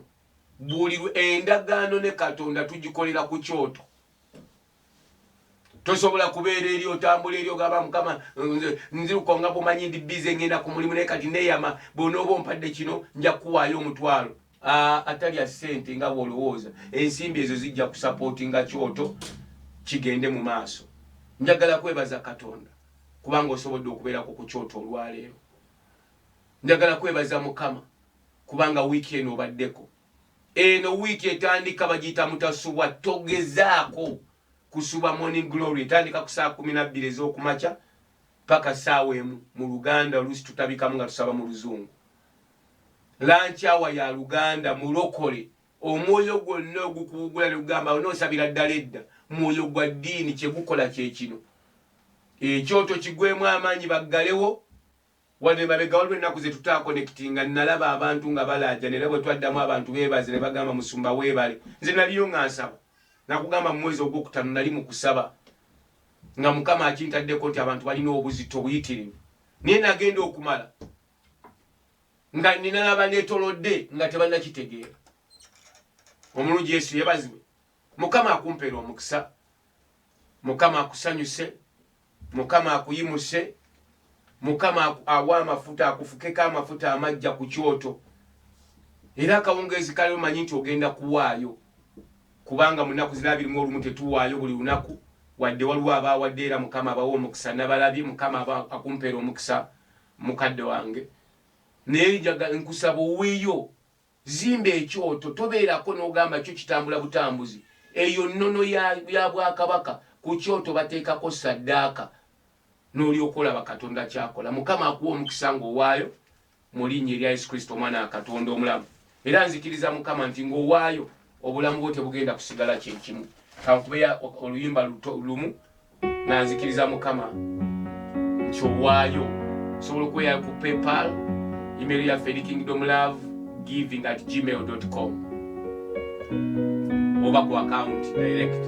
Buli endagaano ne Katonda tugikolera ku kyoto. Tosobola kubeera eri otambula eri ogamba Mukama nziruka nga bumanyi ndi bize ngenda ku mulimu naye kati neeyama bw'onooba ompadde kino nja kuwaayo omutwalo. Atalya ssente nga bw'olowooza. Ensimbi ezo zijja kusapootinga kyoto kigende mu maaso. Njagala kwebaza Katonda kubanga osobodde okubeerako ku kyoto olwaleero. Njagala kwebaza Mukama kubanga wiiki eno obaddeko. Eno wiiki etandika bagiyita mutasubwa. Togezaako kusuba morning glory. Etandika ku saa 12 ez'okumakya paka ssaawa emu mu Luganda. Oluusi tutabikamu nga tusaba mu Luzungu. Lunch hour ya Luganda mulokole. Omwoyo gwonna ogukuwugula ne gugamba onoosabira ddala edda. Mwoyo gwa ddiini kye gukola kye kino. Ekyoto kigwemu amaanyi baggalewo. Wadde mabega waliwo ennaku ze tutaakonekitinga nalaba abantu nga balaaja ne bwe twaddamu abantu beebaze ne bagamba musumba weebale. Nze naliyo nga nsaba. Nakugamba mu mwezi ogwokutaano nali mu kusaba nga Mukama akintaddeko nti abantu balina obuzito buyitirivu. Naye nagenda okumala nga nina n'abandeetolodde nga tebannakitegeera. Omulungi Yesu yeebazibwe. Mukama akumpeera omukisa. Mukama akusanyuse. Mukama akuyimuse. Mukama awa amafuta akufukeko amafuta amajja ku kyoto. Era akawungeezi kale omanyi nti ogenda kuwaayo. Kubanga mu nnaku zino 21 tetuwaayo buli lunaku. Wadde waliwo abaawadde era Mukama abawa omukisa n'abalabye. Mukama akumpeera omukisa mukadde wange. Naye nkusaba oweeyo. Zimba ekyoto. Tobeerako n'ogamba kyo kitambula butambuzi. Eyo nnono ya Bwakabaka. Ku kyoto bateekako ssaddaaka. N'olyoka olaba Katonda kyakola. Mukama akuwa omukisa ng'owaayo mu linnya erya Yesu Kristo omwana wa Katonda omulamu. Era nzikiriza Mukama nti ng'owaayo obulamu bwo tebugenda kusigala kye kimu. Kankubeya oluyimba lumu nga nzikiriza Mukama nti owaayo. Osobola okweyayo ku PayPal. Email yaffe eri kingdomlovegiving@gmail.com oba ku account direct.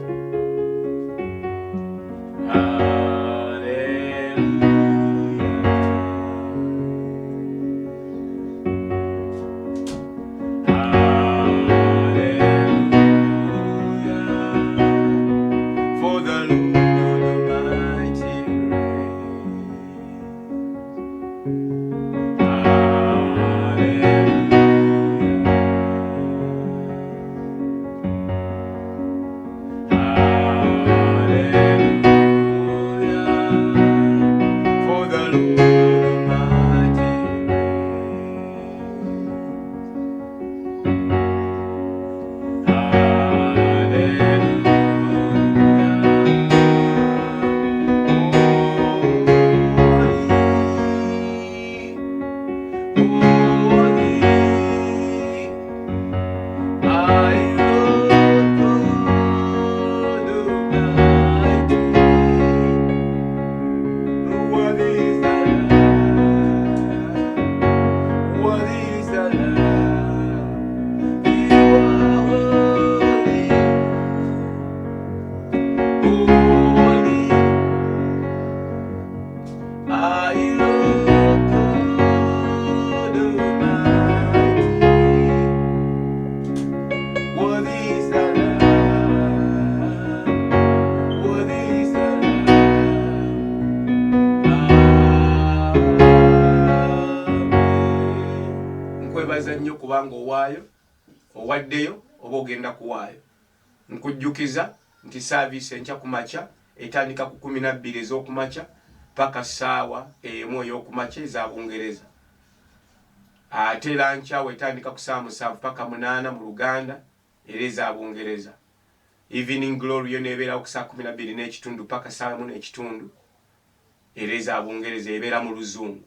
obanga owaayo owaddeyo oba ogenda kuwaayo. Nkujjukiza nti service enkya ku makya etandika ku 12 ez'okumakya paka ssaawa emu ey'okumakya eza Bungereza. Ate lankyawe etandika ku ssaawa 7 paka 8 mu Luganda era eza Bungereza. Evening glory yo nebeera ku ssaawa 12:30 paka ssaawa 1:30 era eza Bungereza ebeera mu Luzungu.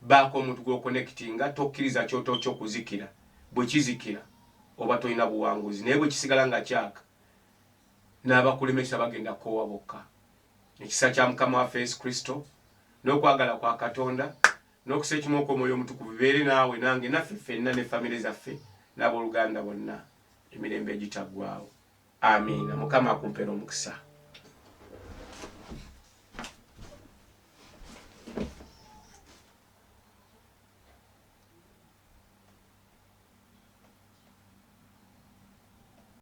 Baako omuntu gw'oconnectinga tokkiriza kyoto kyo kuzikira. Bwe kizikira oba tolina buwanguzi, naye bwe kisigala nga kyaka n'abakulemesa bagenda koowa bokka. Ekisa kya Mukama waffe Yesu Kristo n'okwagala kwa Katonda n'okusa ekimu kw'Omwoyo Omutukuvu bibeere naawe nange naffe ffenna ne famire zaffe n'abooluganda bonna emirembe egitaggwaawo. Amiina. Mukama akumpeera omukisa.